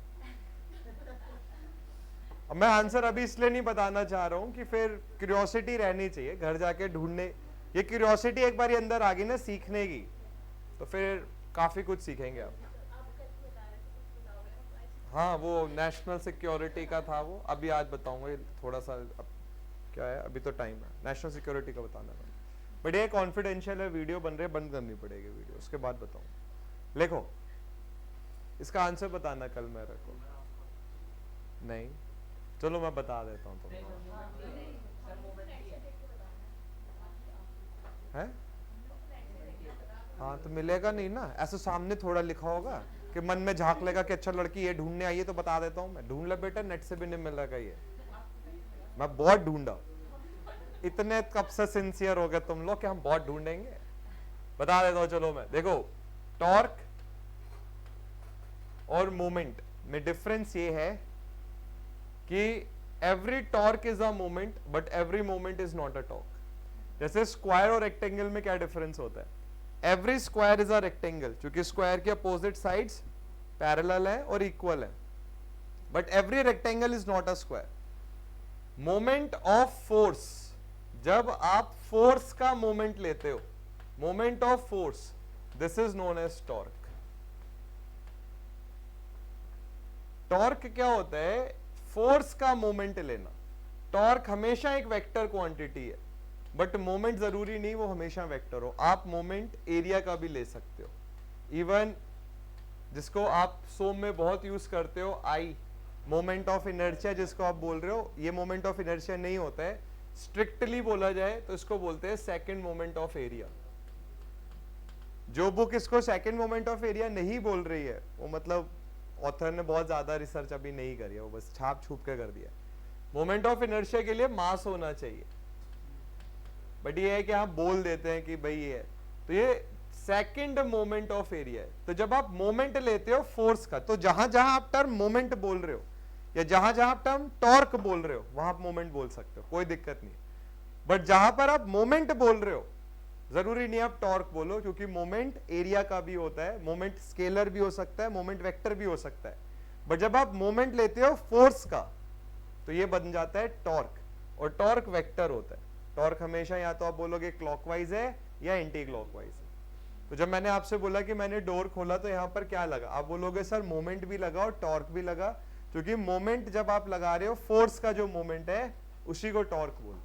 अब मैं आंसर अभी इसलिए नहीं बताना चाह रहा हूं कि फिर क्यूरियोसिटी रहनी चाहिए, घर जाके ढूंढने। ये क्यूरियोसिटी एक बार अंदर आ गई ना सीखने की, तो फिर काफी कुछ सीखेंगे आप। हाँ वो नेशनल सिक्योरिटी का था वो, अभी आज बताऊंगा, थोड़ा सा अब क्या है, अभी तो टाइम है, नेशनल सिक्योरिटी का बताना है। बट ये कॉन्फिडेंशियल है, वीडियो बन रहे, बंद करनी पड़ेगी वीडियो, उसके बाद बताऊं। लिखो, इसका आंसर बताना कल मैं रखो। नहीं, चलो मैं बता देता हूँ तुमको। है हाँ तो मिलेगा नहीं ना, ऐसे सामने थोड़ा लिखा होगा कि मन में झांक लेगा कि अच्छा लड़की ये ढूंढने आई है, तो बता देता हूँ मैं। ढूंढ ले बेटा, नेट से भी नहीं मिलेगा ये, मैं बहुत ढूंढा। इतने कब से सिंसियर हो गए तुम लोग कि हम बहुत ढूंढेंगे। बता देता हूँ चलो मैं। देखो, टॉर्क और मोमेंट में डिफरेंस ये है कि every torque is a moment but every moment is not a torque. जैसे स्क्वायर और रेक्टेंगल में क्या डिफरेंस होता है? Every square is a rectangle, क्योंकि स्क्वायर के अपोजिट साइड्स पैरेलल है और इक्वल है, but every rectangle is not a square. Moment of force, जब आप फोर्स का मोमेंट लेते हो, moment of force, this is known as torque. Torque क्या होता है? फोर्स का मोमेंट लेना। टॉर्क हमेशा एक वेक्टर क्वांटिटी है, बट मोमेंट जरूरी नहीं वो हमेशा वेक्टर हो। आप मोमेंट एरिया का भी ले सकते हो। इवन जिसको आप सोम में बहुत यूज करते हो, आई, मोमेंट ऑफ इनर्शिया जिसको आप बोल रहे हो, ये मोमेंट ऑफ इनर्शिया नहीं होता है। स्ट्रिक्टली बोला जाए तो इसको बोलते हैं सेकंड मोमेंट ऑफ एरिया। जो बुक इसको सेकंड मोमेंट ऑफ एरिया नहीं बोल रही है, वो मतलब ऑथर ने बहुत ज्यादा रिसर्च अभी नहीं करी है, वो बस छाप छूप के कर दिया। मोमेंट ऑफ इनर्शिया के लिए मास होना चाहिए, बट ये है कि आप बोल देते हैं कि भाई ये है, तो ये सेकंड मोमेंट ऑफ एरिया है। तो जब आप मोमेंट लेते हो फोर्स का, तो जहां जहां आप टर्म मोमेंट बोल रहे हो, या जहां जहां आप टर्म टॉर्क बोल रहे हो वहां आप मोमेंट बोल सकते हो, कोई दिक्कत नहीं। बट जहां पर आप मोमेंट बोल रहे हो जरूरी नहीं आप टॉर्क बोलो, क्योंकि मोमेंट एरिया का भी होता है, मोमेंट स्केलर भी हो सकता है, मोमेंट वेक्टर भी हो सकता है। बट जब आप मोमेंट लेते हो फोर्स का तो ये बन जाता है टॉर्क, और टॉर्क वेक्टर होता है। टॉर्क हमेशा या तो आप बोलोगे क्लॉकवाइज है या एंटी क्लॉकवाइज है। तो जब मैंने आपसे बोला कि मैंने डोर खोला तो यहां पर क्या लगा, आप बोलोगे सर मोमेंट भी लगा और टॉर्क भी लगा, क्योंकि मोमेंट जब आप लगा रहे हो फोर्स का जो मोमेंट है उसी को टॉर्क बोलते हैं।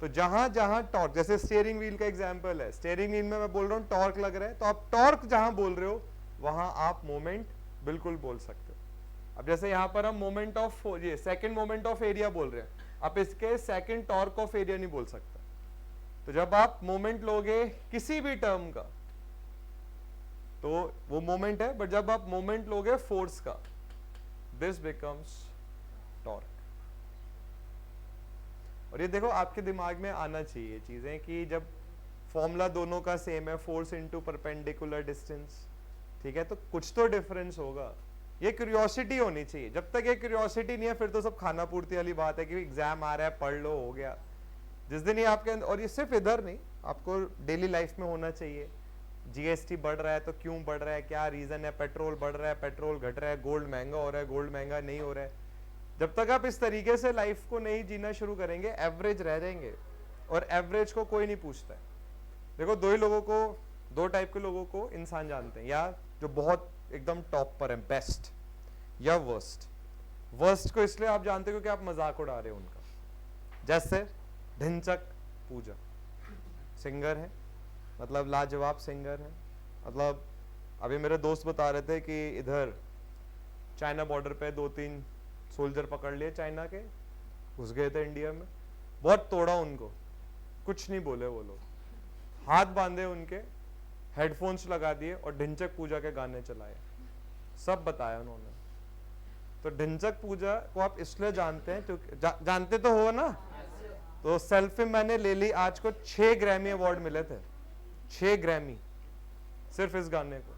तो जहां जहां टॉर्क, जैसे स्टीयरिंग व्हील का एग्जांपल है, स्टीयरिंग व्हील में मैं बोल रहा हूं टॉर्क लग रहा है, तो आप टॉर्क जहां बोल रहे हो वहां आप मोमेंट बिल्कुल बोल सकते हो। अब जैसे यहां पर हम मोमेंट ऑफ, ये सेकंड मोमेंट ऑफ एरिया बोल रहे हैं, आप इसके सेकंड टॉर्क ऑफ एरिया नहीं बोल सकते। तो जब आप मोमेंट लोगे किसी भी टर्म का तो वो मोमेंट है, बट जब आप मोमेंट लोगे फोर्स का, दिस बिकम्स टॉर्क। और ये देखो आपके दिमाग में आना चाहिए चीजें कि जब फॉर्मूला दोनों का सेम है, फोर्स इनटू परपेंडिकुलर डिस्टेंस, ठीक है, तो कुछ तो डिफरेंस होगा। ये क्यूरियोसिटी होनी चाहिए। जब तक ये क्यूरियोसिटी नहीं है फिर तो सब खाना पूर्ति वाली बात है कि एग्जाम आ रहा है पढ़ लो हो गया। जिस दिन ये आपके अंदर, और ये सिर्फ इधर नहीं, आपको डेली लाइफ में होना चाहिए। जीएसटी बढ़ रहा है तो क्यों बढ़ रहा है, क्या रीजन है, पेट्रोल बढ़ रहा है, पेट्रोल घट रहा है, गोल्ड महंगा हो रहा है, गोल्ड महंगा नहीं हो रहा है। जब तक आप इस तरीके से लाइफ को नहीं जीना शुरू करेंगे एवरेज रह जाएंगे, और एवरेज को कोई नहीं पूछता है। देखो दो ही लोगों को, दो टाइप के लोगों को इंसान जानते हैं, या जो बहुत एकदम टॉप पर है, बेस्ट, या वर्स्ट। वर्स्ट को इसलिए आप जानते हो क्योंकि आप मजाक उड़ा रहे हो उनका। जैसे ढिंचक पूजा, सिंगर है, मतलब लाजवाब सिंगर है। मतलब अभी मेरे दोस्त बता रहे थे कि इधर चाइना बॉर्डर पे 2-3 सोल्जर पकड़ लिए चाइना के, घुस गए थे इंडिया में, बहुत तोड़ा उनको, कुछ नहीं बोले वो लोग, हाथ बांधे उनके, हेडफोन्स लगा दिए और ढिंचक पूजा के गाने चलाए, सब बताया उन्होंने। तो ढिंचक पूजा को आप इसलिए जानते हैं क्योंकि जानते तो हो ना। तो सेल्फी मैंने ले ली, आज को 6 ग्रैमी अवार्ड मिले थे, 6 ग्रैमी सिर्फ इस गाने को।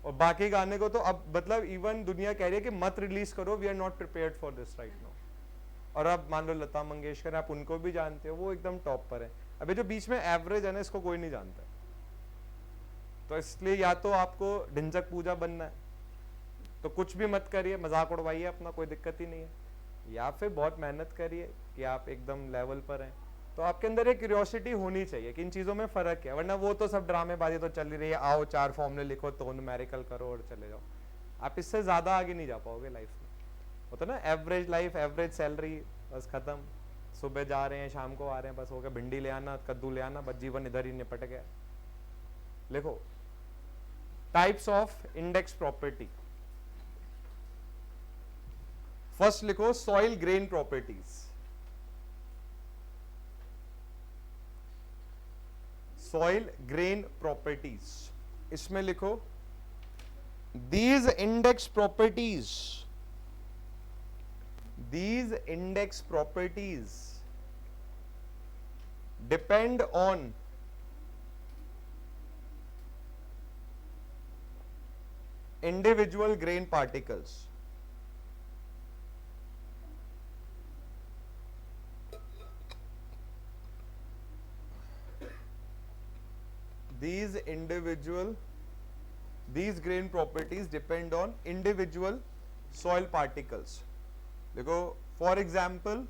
और बाकी गाने को तो अब मतलब इवन दुनिया कह रही है कि मत रिलीज करो, we are not prepared for this right now. और अब मान लो लता मंगेशकर, आप उनको भी जानते हो, वो एकदम टॉप पर है। अभी जो बीच में एवरेज है ना, इसको कोई नहीं जानता। तो इसलिए या तो आपको ढिंचक पूजा बनना है तो कुछ भी मत करिए, मजाक उड़वाइए अपना, कोई दिक्कत ही नहीं है, या फिर बहुत मेहनत करिए कि आप एकदम लेवल पर हैं। तो आपके अंदर एक क्यूरियोसिटी होनी चाहिए कि इन चीजों में फर्क है, वरना वो तो सब ड्रामेबाजी तो चल ही रही है, आओ 4 फॉर्मूले लिखो तो न्यूमेरिकल करो और चले जाओ। आप इससे ज्यादा आगे नहीं जा पाओगे लाइफ में। होता ना एवरेज लाइफ, एवरेज सैलरी, बस खत्म, सुबह जा रहे हैं शाम को आ रहे हैं, बस हो गया, भिंडी ले आना, कद्दू ले आना, बस जीवन इधर ही निपट गया। लिखो types of index property. First लिखो soil grain properties. Soil grain properties, इसमें लिखो these index properties depend on individual grain particles. These grain properties depend on individual soil particles. देखो for example,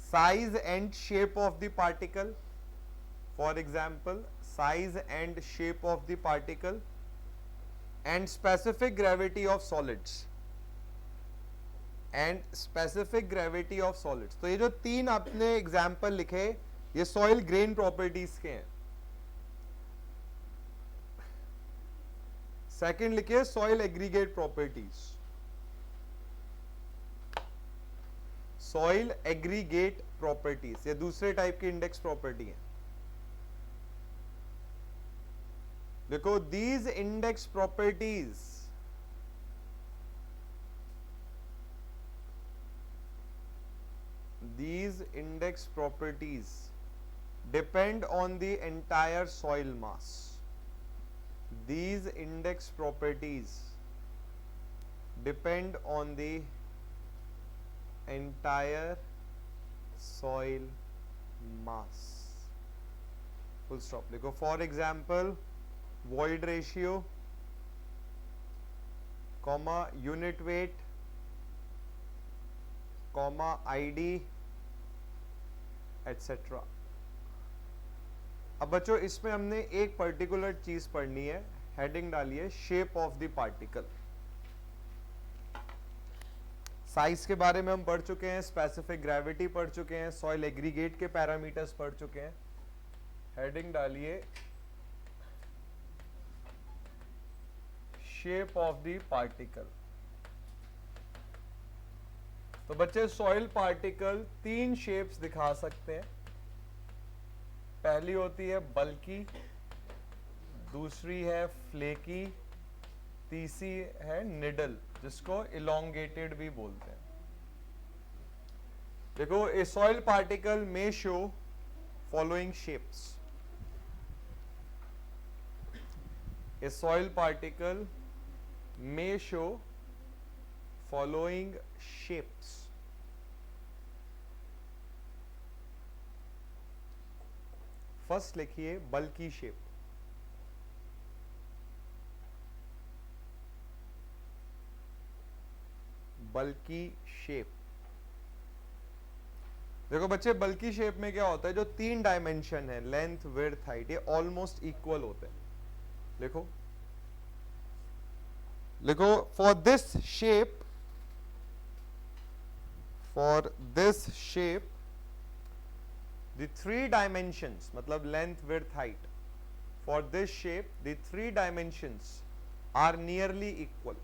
size and shape of the particle, for example size and shape of the particle and specific gravity of solids, and specific gravity of solids. तो ये जो 3 आपने example लिखे ये soil grain properties के हैं। Second लिखिए soil aggregate properties. Soil aggregate properties ये दूसरे टाइप की इंडेक्स प्रॉपर्टी है। देखो these index properties depend on the entire soil mass. These index properties depend on the entire soil mass. Full stop लिखो. For example, void ratio, comma unit weight, comma ID, etc. अब बच्चों इसमें हमने एक particular चीज पढ़नी है. Heading डालिए shape of the particle. Size के बारे में हम पढ़ चुके हैं, स्पेसिफिक ग्रेविटी पढ़ चुके हैं, सॉइल एग्रीगेट के पैरामीटर्स पढ़ चुके हैं. हेडिंग डालिए शेप ऑफ द पार्टिकल. तो बच्चे सॉइल पार्टिकल 3 शेप्स दिखा सकते हैं. पहली होती है बल्की, दूसरी है फ्लेकी, तीसरी है निडल, जिसको इलोंगेटेड भी बोलते हैं. देखो ए सॉइल पार्टिकल में शो फॉलोइंग शेप्स. ए सॉइल पार्टिकल में शो फॉलोइंग शेप्स. फर्स्ट लिखिए बल्की शेप. बल्की शेप. देखो बच्चे बल्की शेप में क्या होता है, जो 3 डायमेंशन है लेंथ विड्थ हाइट, ये ऑलमोस्ट इक्वल होते हैं. लिखो लिखो for this shape the 3 dimensions मतलब length width height for this shape the 3 dimensions are nearly equal.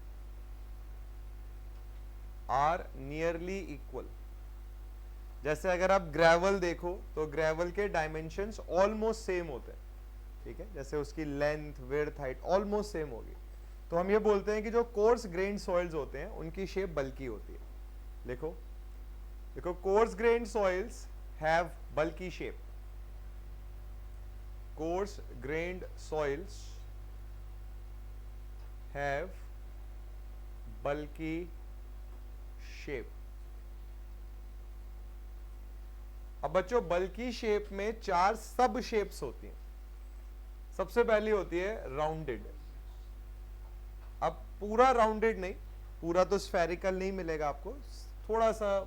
जैसे अगर आप ग्रेवल देखो तो ग्रेवल के डायमेंशंस ऑलमोस्ट सेम होते हैं. ठीक है, जैसे उसकी length width height almost same होगी. तो हम ये बोलते हैं कि जो कोर्स ग्रेन्ड सॉइल्स होते हैं उनकी शेप बल्की होती है. देखो देखो course grand soils have bulky shape. Coarse grained soils have bulky shape. अब बच्चों बल्की शेप में 4 सब शेप्स होती हैं. सबसे पहली होती है राउंडेड. अब पूरा राउंडेड नहीं, पूरा तो स्फेरिकल नहीं मिलेगा आपको, थोड़ा सा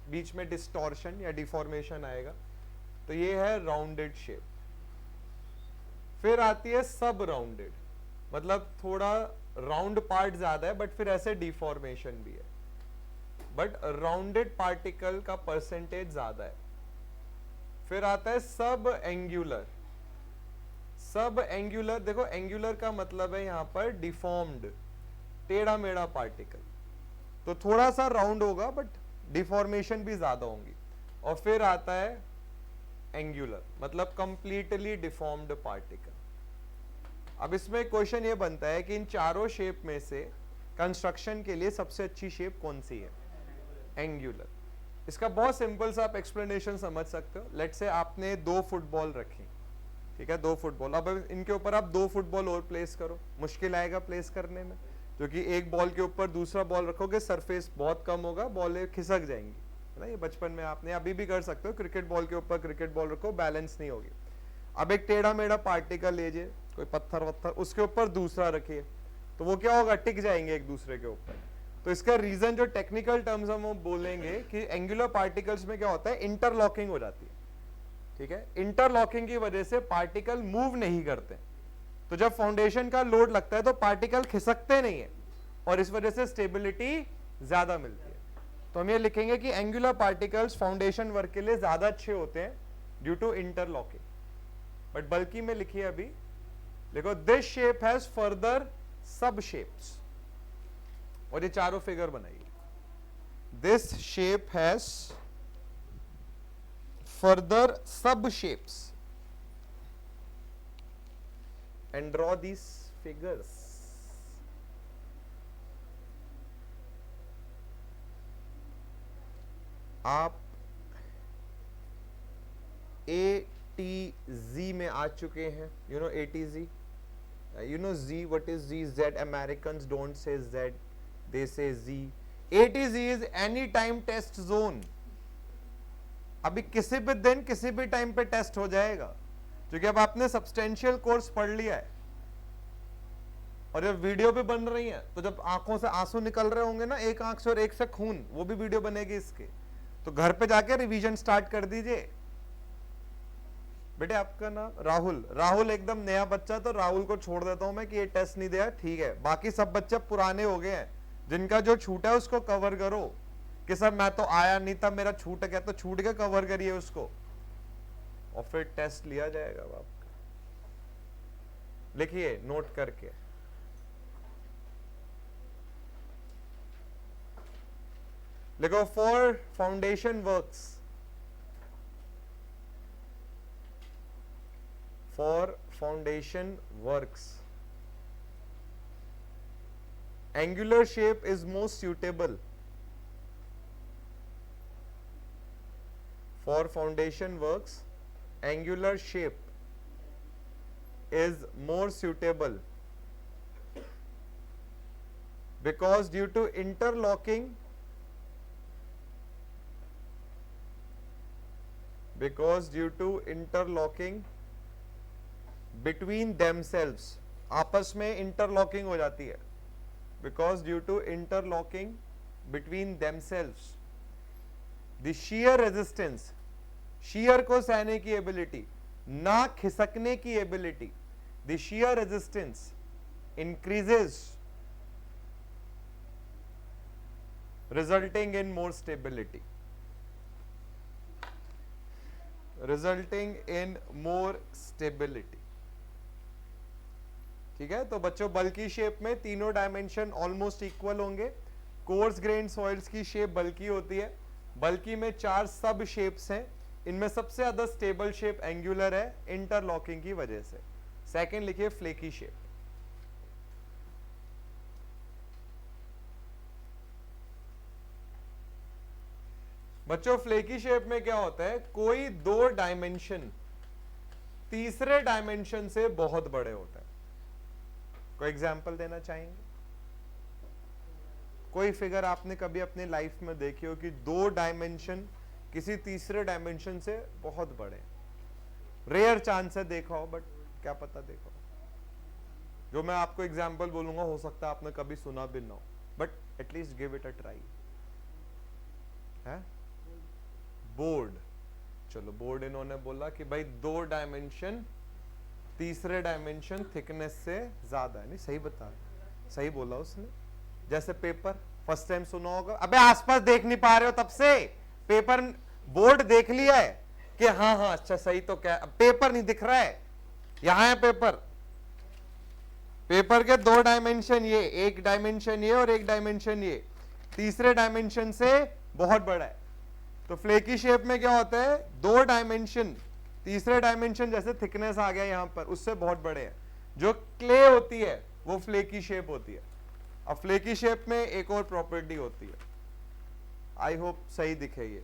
बीच में डिस्टॉर्शन या डिफॉर्मेशन आएगा. तो ये है राउंडेड शेप. फिर आती है सब राउंडेड, मतलब थोड़ा राउंड पार्ट ज्यादा है बट फिर ऐसे डिफॉर्मेशन भी है, बट राउंडेड पार्टिकल का परसेंटेज ज्यादा है. फिर आता है सब एंगुलर. सब एंगुलर, देखो एंगुलर का मतलब है यहां पर डिफॉर्म्ड, टेढ़ा मेढ़ा पार्टिकल. तो थोड़ा सा राउंड होगा बट डिफॉर्मेशन भी ज्यादा होंगी. और फिर आता है एंगुलर, मतलब कंप्लीटली डिफॉर्म्ड पार्टिकल. अब इसमें क्वेश्चन ये बनता है कि इन चारों शेप में से कंस्ट्रक्शन के लिए सबसे अच्छी शेप कौन सी है? एंगुलर. इसका बहुत सिंपल सा आप एक्सप्लेनेशन समझ सकते हो. लेट्स से आपने 2 फुटबॉल रखी, ठीक है, 2 फुटबॉल. अब इनके ऊपर आप 2 फुटबॉल और प्लेस करो, मुश्किल आएगा प्लेस करने में, क्योंकि एक बॉल के ऊपर दूसरा बॉल रखोगे सरफेस बहुत कम होगा, बॉलें खिसक जाएंगी, है ना. ये बचपन में आपने अभी भी कर सकते हो, क्रिकेट बॉल के ऊपर क्रिकेट बॉल रखो, बैलेंस नहीं होगी. अब एक टेढ़ा मेढ़ा पार्टिकल लीजिए, कोई पत्थर वत्थर, उसके ऊपर दूसरा रखिए, तो वो क्या होगा, टिक जाएंगे एक दूसरे के ऊपर. तो इसका रीजन जो टेक्निकल टर्म्स हम बोलेंगे कि एंगुलर पार्टिकल्स में क्या होता है, इंटरलॉकिंग हो जाती है. ठीक है, इंटरलॉकिंग की वजह से पार्टिकल मूव नहीं करते. तो जब फाउंडेशन का लोड लगता है तो पार्टिकल खिसकते नहीं है और इस वजह से स्टेबिलिटी ज्यादा मिलती है. तो हम ये लिखेंगे कि एंगुलर पार्टिकल्स फाउंडेशन वर्क के लिए ज्यादा अच्छे होते हैं ड्यू टू इंटरलॉकिंग. बट बल्कि में लिखिए अभी, देखो दिस शेप हैज फर्दर सब शेप्स, और ये चारों फिगर बनाइए. दिस शेप हैज फर्दर सब shapes and draw these figures. आप ATZ में आ चुके हैं. You know ATZ? You know Z? What is Z? Z. Americans don't say Z. they say Z. ATZ is any time test zone. अभी किसी भी दिन किसी भी टाइम पे टेस्ट हो जाएगा, क्योंकि अब आपने सब्सटेंशियल कोर्स पढ़ लिया है और जब वीडियो भी बन रही है तो जब आंखों से आंसू निकल रहे होंगे ना, एक आंख से और एक से खून, वो भी वीडियो बनेगी इसके, तो घर पे जाके रिवीजन स्टार्ट कर दीजिए। बेटे आपका नाम राहुल, राहुल एकदम नया बच्चा, तो राहुल को छोड़ देता हूं मैं कि ये टेस्ट नहीं दिया, ठीक है। बाकी सब बच्चे पुराने हो गए हैं, जिनका जो छूटा है उसको कवर करो कि सर मैं तो आया नहीं था, मेरा छूट गया, तो छूट के कवर करिए उसको और फिर टेस्ट लिया जाएगा आपका। लिखिए नोट करके, लिखो for foundation works, for foundation works, angular shape is most suitable. For foundation works, angular shape is more suitable because due to interlocking between themselves, आपस में इंटरलॉकिंग हो जाती है, because due to interlocking between themselves, the shear resistance, shear को सहने की ability, ना खिसकने की ability, the shear resistance increases, resulting in more stability, resulting in more stability। ठीक है, तो बच्चों बल्की शेप में तीनों डायमेंशन ऑलमोस्ट इक्वल होंगे। कोर्स ग्रेन सॉइल्स की शेप बल्की होती है, बल्की में 4 सब शेप्स हैं, इनमें सबसे ज्यादा स्टेबल शेप एंगुलर है इंटरलॉकिंग की वजह से। सेकंड लिखिए फ्लेकी शेप। बच्चों फ्लेकी शेप में क्या होता है, कोई 2 डायमेंशन तीसरे डायमेंशन से बहुत बड़े होते हैं। कोई एग्जाम्पल देना चाहेंगे? कोई फिगर आपने कभी अपनी लाइफ में देखी हो कि 2 डायमेंशन किसी तीसरे डायमेंशन से बहुत बड़े? रेयर चांस है देखा हो, बट क्या पता देखा हो। जो मैं आपको एग्जाम्पल बोलूंगा हो सकता है आपने कभी सुना भी ना हो, but at least give it a try. है बोर्ड, चलो बोर्ड इन्होंने बोला कि भाई 2 डायमेंशन तीसरे डायमेंशन थिकनेस से ज्यादा है। नहीं सही बता, सही बोला उसने। जैसे पेपर फर्स्ट टाइम सुना होगा, अबे आसपास देख नहीं पा रहे हो तब से, पेपर बोर्ड देख लिया है कि हाँ हाँ अच्छा सही, तो क्या पेपर नहीं दिख रहा है, यहां है पेपर। पेपर के 2 डायमेंशन ये, एक डायमेंशन ये और एक डायमेंशन ये, तीसरे डायमेंशन से बहुत बड़ा है। तो फ्लेकी शेप में क्या होता है, 2 डायमेंशन तीसरे डायमेंशन जैसे थिकनेस आ गया यहां पर, उससे बहुत बड़े हैं। जो क्ले होती है वो फ्लेकी शेप होती है। अब फ्लेकी शेप में एक और प्रॉपर्टी होती है, आई होप सही दिखे ये।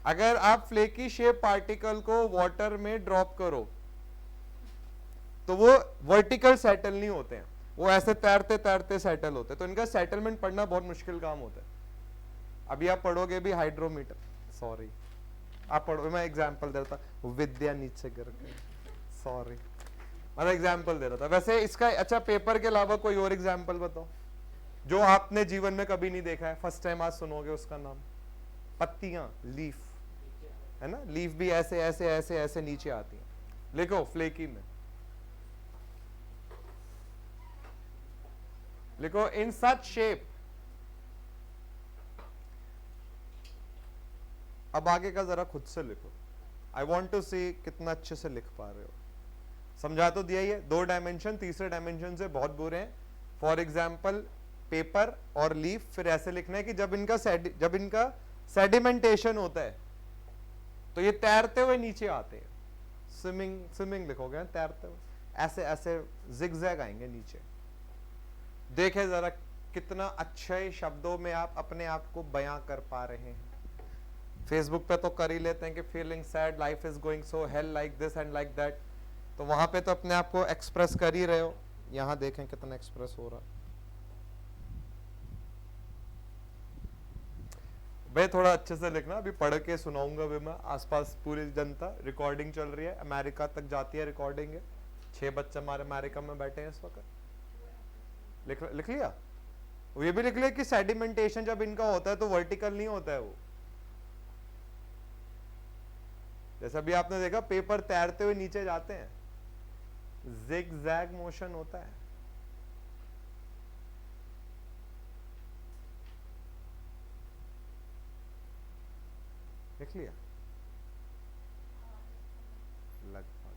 अगर आप फ्लेकी शेप पार्टिकल को वाटर में ड्रॉप करो तो वो वर्टिकल सेटल नहीं होते हैं, वो ऐसे तैरते तैरते सेटल होते हैं। तो इनका सेटलमेंट पढ़ना बहुत मुश्किल काम होता है। अभी आप पढ़ोगे भी हाइड्रोमीटर, सॉरी आप पढ़ो, मैं एग्जाम्पल दे रहा था, विद्या नीचे गिर गई, सॉरी मैं एग्जाम्पल दे रहा था। वैसे इसका अच्छा पेपर के अलावा कोई और एग्जाम्पल बताओ जो आपने जीवन में कभी नहीं देखा है, फर्स्ट टाइम आज सुनोगे उसका नाम। पत्तियां, लीफ है ना, लीफ भी ऐसे ऐसे ऐसे ऐसे नीचे आती है। लिखो फ्लेकी में, लिखो इन सच शेप। अब आगे का जरा खुद से लिखो, आई वॉन्ट टू सी कितना अच्छे से लिख पा रहे हो। समझा तो दिया ही है, 2 डायमेंशन तीसरे डायमेंशन से बहुत बुरे हैं। फॉर एग्जाम्पल पेपर और लीफ। फिर ऐसे लिखना है कि जब इनका सेडिमेंटेशन होता है तो ये तैरते हुए नीचे आते हैं। स्विमिंग लिखोगे ना, तैरते हुए ऐसे ऐसे जिगजैग आएंगे नीचे। देखे जरा कितना अच्छे शब्दों में आप अपने आप को बयां कर पा रहे हैं। फेसबुक पे तो कर ही लेते हैं कि feeling sad, life is going so hello, like this and like that, तो वहां पे तो अपने आप को एक्सप्रेस कर ही रहे हो। यहां देखें कितना एक्सप्रेस हो रहा। भाई थोड़ा अच्छे से लिखना, अभी पढ़ के सुनाऊंगा भी मैं, आसपास पूरी जनता, रिकॉर्डिंग चल रही है, अमेरिका तक जाती है रिकॉर्डिंग है, 6 बच्चे हमारे अमेरिका में बैठे हैं इस वक्त। लिख लिया? ये भी लिख लिया कि सेडिमेंटेशन जब इनका होता है तो वर्टिकल नहीं होता है वो, जैसा भी आपने देखा पेपर तैरते हुए नीचे जाते हैं, जिग जैग मोशन होता है। लिख लिया? लगभग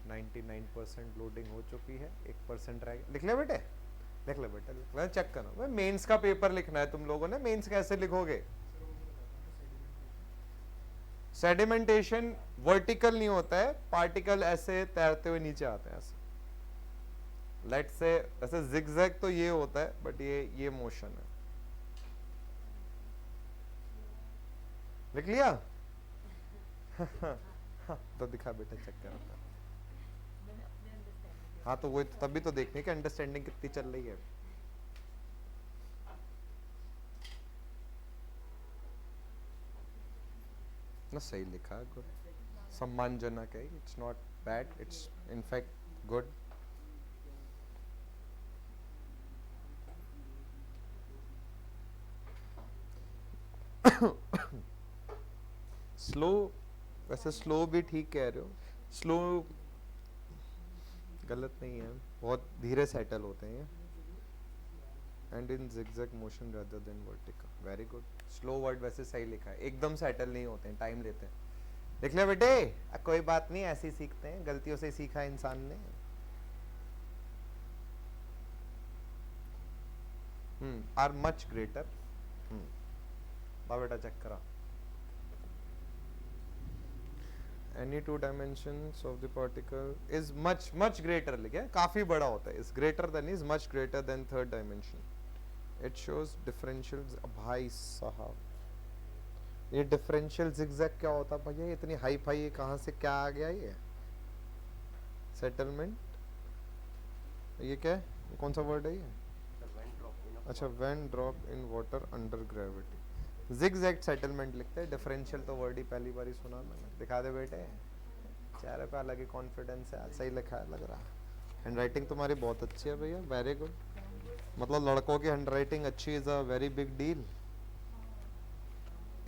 99% लोडिंग हो चुकी है, 1% रह गया। लिख लिया बेटे? लिख ले बेटे, लिख ले, चेक करो। भाई मेंस का पेपर लिखना है तुम लोगों ने, मेंस कैसे लिखोगे? सेडिमेंटेशन वर्टिकल नहीं होता है, पार्टिकल ऐसे तैरते हुए नीचे आते हैं ऐसे। लेट से ऐसे जिगजैग तो ये होता है, बट ये मोशन है। लिख लिया? तो दिखा बेटा, चेक करो। मैंने अपने अंडरस्टैंडिंग हाँ तो वो तभी तो देखने की अंडरस्टैंडिंग कितनी चल रही है। ना सही लिखा, गुड, सम्मानजनक है, it's not bad, it's in fact good. Slow, वैसे स्लो भी ठीक कह रहे हो, स्लो गलत नहीं है, बहुत धीरे सेटल होते हैं and in zigzag motion rather than vertical, very good. Slow word वैसे सही लिखा है, एकदम सेटल नहीं होते हैं, टाइम लेते हैं। लिख लिया बेटे? कोई बात नहीं, ऐसे ही सीखते हैं, गलतियों से सीखा है इंसान ने। Are much greater. बेटा चेक करा। Any two dimensions of the particle is much greater, लिखे, काफी बड़ा होता है, is greater than, is much greater than third dimension. It shows differentials। भाई साहब, ये differential zigzag क्या होता है भैया? इतनी हाई फाई, ये कहाँ से क्या आ गया ये? सेटलमेंट, ये क्या है? कौन सा वर्ड है ये? अच्छा, when drop in water under gravity। zigzag settlement लिखते हैं, डिफरेंशियल तो वर्ड ही पहली बार ही सुना मैंने। दिखा दे बेटे, चेहरे पे अलग ही कॉन्फिडेंस है, सही लिखा है लग रहा। हैंड राइटिंग तुम्हारी बहुत अच्छी है भैया, वेरी गुड। मतलब लड़कों की हैंड राइटिंग अच्छी is a very big deal.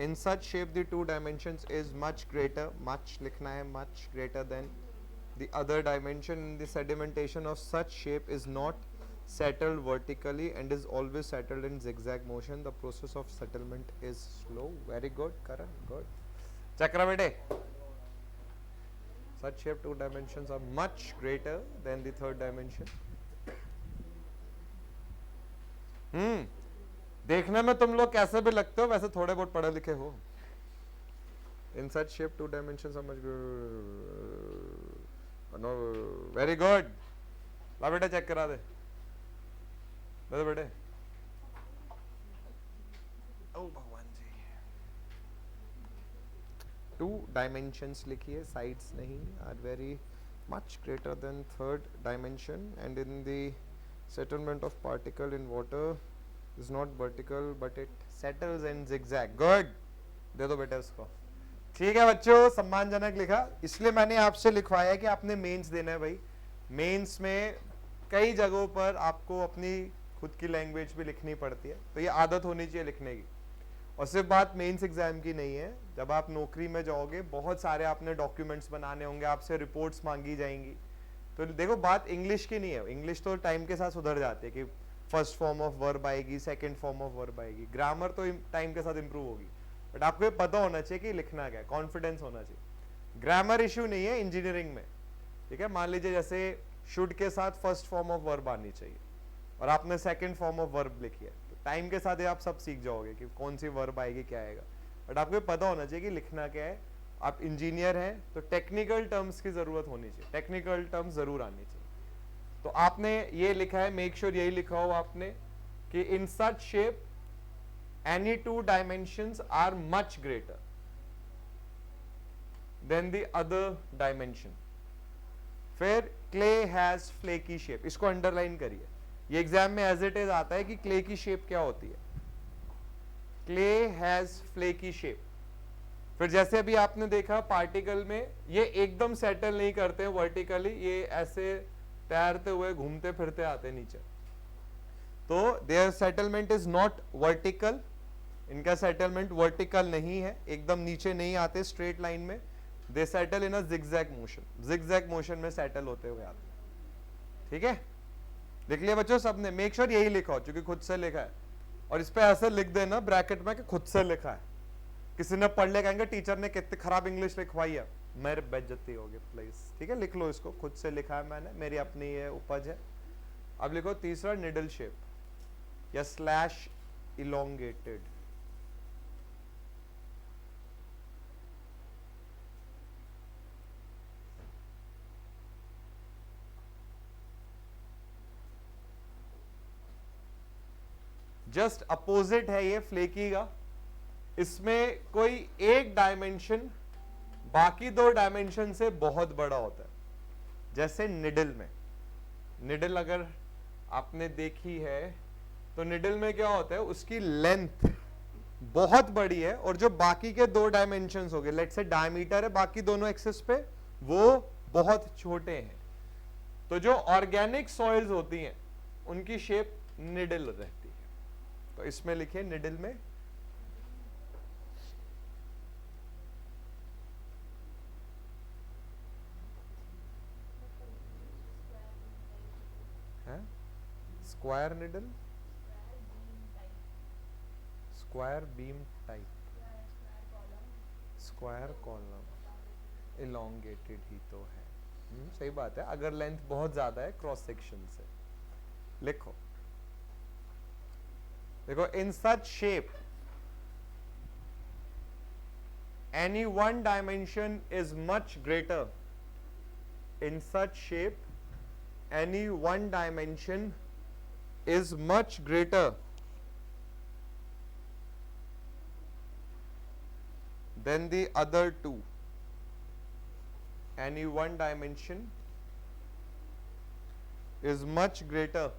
In such shape the two dimensions is much greater, much लिखना है, much greater than the other dimension in the sedimentation of such shape is not settled vertically and is always settled in zigzag motion. The process of settlement is slow. Very good, Karan, good. Chakra bete, such shape two dimensions are much greater than the third dimension. देखने में तुम लोग कैसे भी लगते हो, वैसे थोड़े बहुत पढ़े लिखे हो। In such shape two dimensions are much no, very good। ला बेटा चेक करा दे बेटे। ओ भगवान जी, टू डायमेंशंस लिखिए, साइड्स नहीं, are very much greater than third dimension and in the settlement of particle in water is not vertical but it settles in zigzag। Good, दे दो बेटे उसको। ठीक है बच्चों, सम्मानजनक लिखा, इसलिए मैंने आपसे लिखवाया कि आपने मेंस देना है भाई। मेंस में कई जगहों पर आपको अपनी खुद की लैंग्वेज भी लिखनी पड़ती है, तो ये आदत होनी चाहिए लिखने की। और सिर्फ बात मेंस एग्जाम की नहीं है, जब आप नौकरी में जाओगे बहुत सारे आपने डॉक्यूमेंट्स बनाने होंगे, आपसे रिपोर्ट्स मांगी जाएंगी। तो देखो बात इंग्लिश की नहीं है, इंग्लिश तो टाइम के साथ सुधर जाती है कि फर्स्ट फॉर्म ऑफ वर्ब आएगी, सेकेंड फॉर्म ऑफ वर्ब आएगी, ग्रामर तो टाइम के साथ इंप्रूव होगी, बट आपको ये पता होना चाहिए कि लिखना क्या है, कॉन्फिडेंस होना चाहिए। ग्रामर इश्यू नहीं है इंजीनियरिंग में, ठीक है। मान लीजिए जैसे शुड के साथ फर्स्ट फॉर्म ऑफ वर्ब आनी चाहिए और आपने सेकंड फॉर्म ऑफ वर्ब लिखी है, तो टाइम के साथ ही आप सब सीख जाओगे कि कौन सी वर्ब आएगी, क्या आएगा। बट आपको पता होना चाहिए कि लिखना क्या है। आप इंजीनियर हैं तो टेक्निकल टर्म्स की जरूरत होनी चाहिए, टेक्निकल टर्म्स जरूर आनी चाहिए। तो आपने ये लिखा है, मेक श्योर यही लिखा हो आपने कि in such shape any two dimensions are much greater than the other dimension. फिर क्ले हैज फ्लेकी शेप, इसको अंडरलाइन करिए, ये एग्जाम में एज इट इज आता है कि क्ले की शेप क्या होती है। Clay has flaky shape. फिर जैसे अभी आपने देखा पार्टिकल में ये एकदम सेटल नहीं करते वर्टिकली, ये ऐसे तैरते हुए घूमते फिरते आते नीचे। तो their settlement is not vertical, इनका सेटलमेंट वर्टिकल नहीं है, एकदम नीचे नहीं आते स्ट्रेट लाइन में। They settle in a zigzag motion, zigzag motion में सेटल होते हुए आते। ठीक है, लिख लिया बच्चों सबने? मेक श्योर यही लिखा हो, क्योंकि खुद से लिखा है। और इस पे ऐसे लिख देना ब्रैकेट में कि खुद से लिखा है। किसी ने पढ़ ले कहेंगे टीचर ने कितनी खराब इंग्लिश लिखवाई है, मेरे बेइज्जती होगी प्लीज। ठीक है, लिख लो इसको, खुद से लिखा है मैंने, मेरी अपनी ये उपज है। अब लिखो तीसरा निडल शेप या स्लैश इलोंगेटेड। जस्ट अपोजिट है ये फ्लेकी का। इसमें कोई एक डायमेंशन बाकी दो डायमेंशन से बहुत बड़ा होता है। जैसे निडल में, निडल अगर आपने देखी है तो निडल में क्या होता है, उसकी लेंथ बहुत बड़ी है और जो बाकी के दो डायमेंशंस हो गए, लेट्स से डायमीटर है बाकी दोनों एक्सिस पे, वो बहुत छोटे हैं। तो जो ऑर्गेनिक सॉइल्स होती हैं उनकी शेप निडल रहती है। तो इसमें लिखिए निडल में है square needle, square beam type, square column, elongated ही तो है। सही बात है, अगर लेंथ बहुत ज्यादा है क्रॉस सेक्शन से। लिखो, देखो, इन such shape any one dimension is much greater, in such shape any one dimension is much greater than the other two. Any one dimension is much greater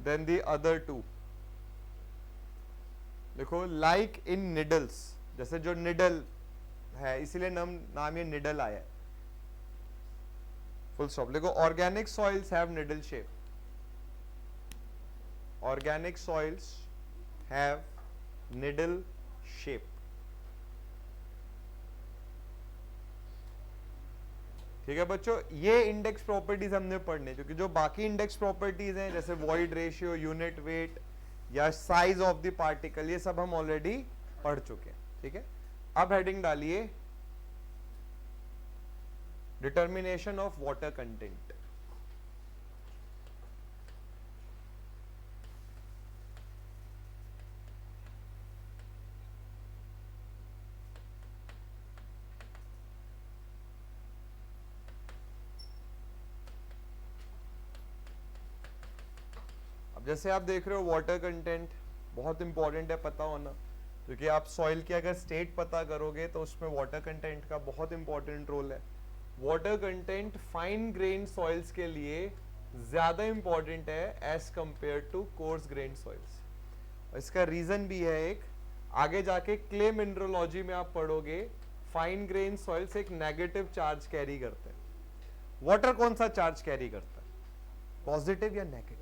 than the other two. देखो, like in needles, जैसे जो needle है इसीलिए नाम ये needle आया है। Full stop. देखो, organic soils have needle shape, organic soils have needle shape. ठीक है बच्चों, ये इंडेक्स प्रॉपर्टीज हमने पढ़ने, क्योंकि जो बाकी इंडेक्स प्रॉपर्टीज हैं जैसे वॉइड रेशियो, यूनिट वेट या साइज ऑफ द पार्टिकल, ये सब हम ऑलरेडी पढ़ चुके हैं। ठीक है, अब हेडिंग डालिए डिटर्मिनेशन ऑफ वाटर कंटेंट। अब जैसे आप देख रहे हो वाटर कंटेंट बहुत इंपॉर्टेंट है पता होना, क्योंकि आप सॉइल की अगर स्टेट पता करोगे तो उसमें वाटर कंटेंट का बहुत इंपॉर्टेंट रोल है। Water content fine grain soils के लिए ज्यादा इंपॉर्टेंट है as compare to coarse grain soils. इसका रीजन भी है एक, आगे जाके क्ले मिनरलोजी में आप पढ़ोगे फाइन ग्रेन सॉइल्स एक नेगेटिव चार्ज कैरी करते हैं। वाटर कौन सा चार्ज कैरी करता है, पॉजिटिव या नेगेटिव?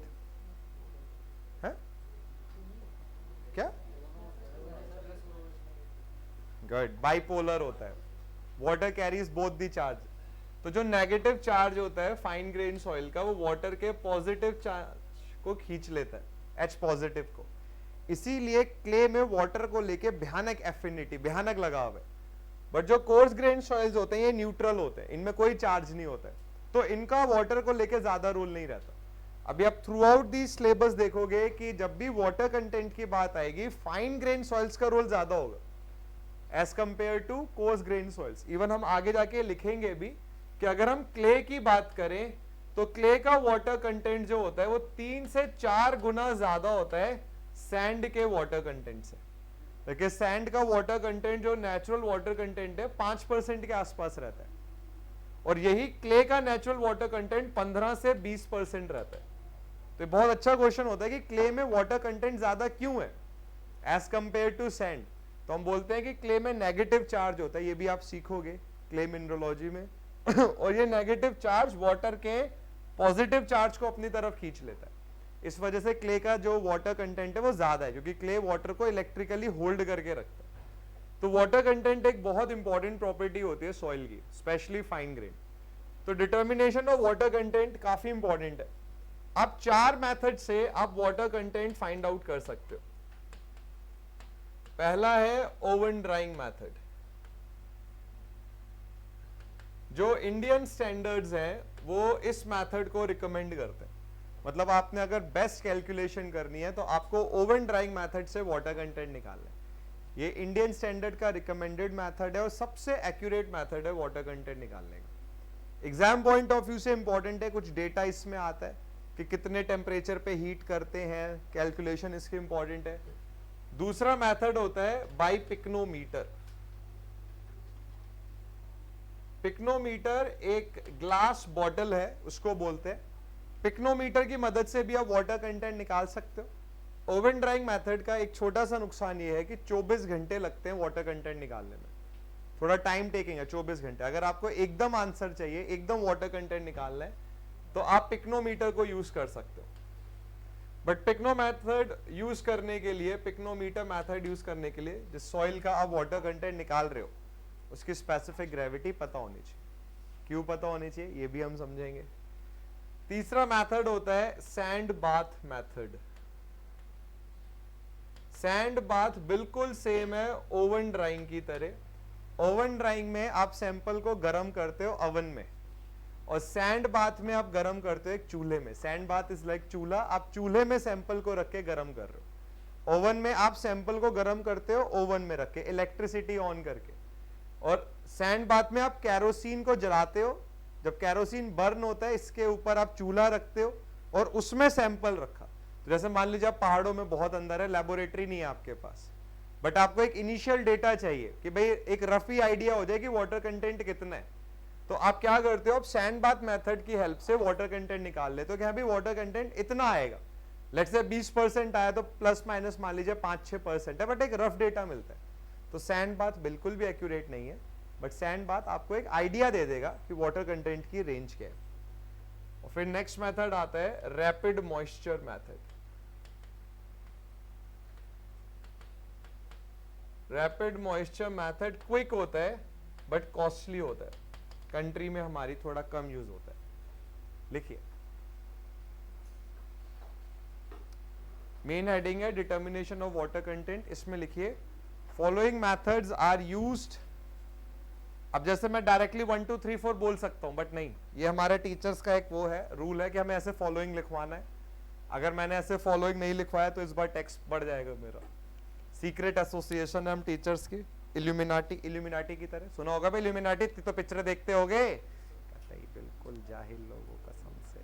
है क्या? गुड, बाइपोलर होता है। Water carries both the charge. तो जो नेगेटिव चार्ज होता है फाइन ग्रेन सॉइल का, वो वाटर के पॉजिटिव चार्ज को खींच लेता है, H पॉजिटिव को। इसीलिए क्ले में वाटर को लेके भयानक एफिनिटी, भयानक लगाव है। बट जो कोर्स ग्रेन सॉइल्स होते हैं ये न्यूट्रल होते हैं, इनमें कोई चार्ज नहीं होता है, तो इनका वाटर को लेके ज्यादा रोल नहीं रहता। अभी आप थ्रू आउट दी सिलेबस देखोगे कि जब भी वाटर कंटेंट की बात आएगी फाइन ग्रेन सॉइल्स का रोल ज्यादा होगा as compare to coarse grain soils. Even हम आगे जाके लिखेंगे भी कि अगर हम क्ले की बात करें तो क्ले का वाटर कंटेंट जो होता है वो 3 से 4 गुना ज्यादा होता है सैंड के वाटर कंटेंट से। देखिए, सैंड का वाटर कंटेंट जो नेचुरल वाटर कंटेंट है 5% के आसपास रहता है, और यही क्ले का नेचुरल वाटर कंटेंट 15 से 20% रहता है। तो बहुत अच्छा क्वेश्चन होता है कि क्ले में वाटर कंटेंट ज्यादा क्यों है? As compare to sand. तो हम बोलते हैं कि क्ले में नेगेटिव चार्ज होता है, ये भी आप सीखोगे क्ले मिनरोलॉजी में और ये नेगेटिव चार्ज वाटर के पॉजिटिव चार्ज को अपनी तरफ खींच लेता है। इस वजह से क्ले का जो वाटर कंटेंट है वो ज्यादा है, क्योंकि क्ले वाटर को इलेक्ट्रिकली होल्ड करके रखता है। तो वाटर कंटेंट एक बहुत इंपॉर्टेंट प्रॉपर्टी होती है सॉइल की, स्पेशली फाइन ग्रेन। तो डिटर्मिनेशन ऑफ वाटर कंटेंट काफी इंपॉर्टेंट है। आप 4 मेथड से आप वाटर कंटेंट फाइंड आउट कर सकते हो। पहला है ओवन ड्राइंग मेथड। जो इंडियन स्टैंडर्ड्स हैं वो इस मेथड को रिकमेंड करते हैं। मतलब आपने अगर बेस्ट कैलकुलेशन करनी है तो आपको ओवन ड्राइंग मेथड से वाटर कंटेंट निकालना है। ये इंडियन स्टैंडर्ड का रिकमेंडेड मेथड है और सबसे एक्यूरेट मेथड है वाटर कंटेंट निकालने का। एग्जाम पॉइंट ऑफ व्यू से इंपॉर्टेंट है, कुछ डेटा इसमें आता है कि कितने टेम्परेचर पे हीट करते हैं, कैलकुलेशन इसकी इंपॉर्टेंट है। दूसरा मेथड होता है बाय पिक्नोमीटर। पिक्नोमीटर एक ग्लास बॉटल है, उसको बोलते हैं। पिक्नोमीटर की मदद से भी आप वाटर कंटेंट निकाल सकते हो। ओवन ड्राइंग मेथड का एक छोटा सा नुकसान ये है कि 24 घंटे लगते हैं वाटर कंटेंट निकालने में, थोड़ा टाइम टेकिंग है 24 घंटे। अगर आपको एकदम आंसर चाहिए, एकदम वाटर कंटेंट निकालना है, तो आप पिक्नोमीटर को यूज कर सकते हो। बट पिक्नो मेथड यूज करने के लिए, पिक्नोमीटर मेथड यूज करने के लिए जिस सॉइल का आप वाटर कंटेंट निकाल रहे हो उसकी स्पेसिफिक ग्रेविटी पता होनी चाहिए। क्यों पता होनी चाहिए ये भी हम समझेंगे। तीसरा मेथड होता है sand bath method. Sand bath बिल्कुल सेम है ओवन ड्राइंग की तरह। ओवन ड्राइंग में आप सैंपल को गर्म करते हो ओवन में, और सैंड बाथ में आप गर्म करते हो एक चूल्हे में। सैंड बाथ इज लाइक चूल्हा, आप चूल्हे में सैंपल को रख के गर्म कर रहे हो। ओवन में आप सैंपल को गर्म करते हो ओवन में रख के, इलेक्ट्रिसिटी ऑन करके। और सैंड बाथ में आप कैरोसिन को जलाते हो, जब कैरोसिन बर्न होता है इसके ऊपर आप चूल्हा रखते हो और उसमें सैंपल रखा। तो जैसे मान लीजिए आप पहाड़ों में बहुत अंदर है, लेबोरेटरी नहीं है आपके पास, बट आपको एक इनिशियल डेटा चाहिए कि भाई एक रफी आइडिया हो जाए कि वाटर कंटेंट कितना है। तो आप क्या करते हो, आप सैंड बाथ मेथड की हेल्प से वाटर कंटेंट निकाल लेते हो कि हाँ भाई वाटर कंटेंट इतना आएगा। लेट्स से 20% आया तो प्लस माइनस मान लीजिए 5-6% है, बट एक रफ डेटा मिलता है। तो सैंड बाथ बिल्कुल भी एक्यूरेट नहीं है, बट सैंड बाथ आपको एक आइडिया दे देगा कि वाटर कंटेंट की रेंज क्या है। और फिर नेक्स्ट मेथड आता है rapid moisture method. Rapid moisture method quick होता है बट कॉस्टली होता है। कंट्री में हमारी थोड़ा कम यूज होता है। लिखिए, मेन हेडिंग है डिटर्मिनेशन ऑफ वाटर कंटेंट। इसमें लिखिए फॉलोइंग मेथड्स आर यूज्ड। अब जैसे मैं डायरेक्टली 1 2 3 4 बोल सकता हूं, बट नहीं, ये हमारे टीचर्स का एक वो है, रूल है कि हमें ऐसे फॉलोइंग लिखवाना है। अगर मैंने ऐसे फॉलोइंग नहीं लिखवाया तो इस बार टेक्स्ट बढ़ जाएगा मेरा। सीक्रेट एसोसिएशन है हम टीचर्स की, इल्यूमिनाटी की तरह। सुना होगा भाई इल्यूमिनाटी, तो पिक्चर देखते होगे। बिल्कुल जाहिल लोगों कसम से,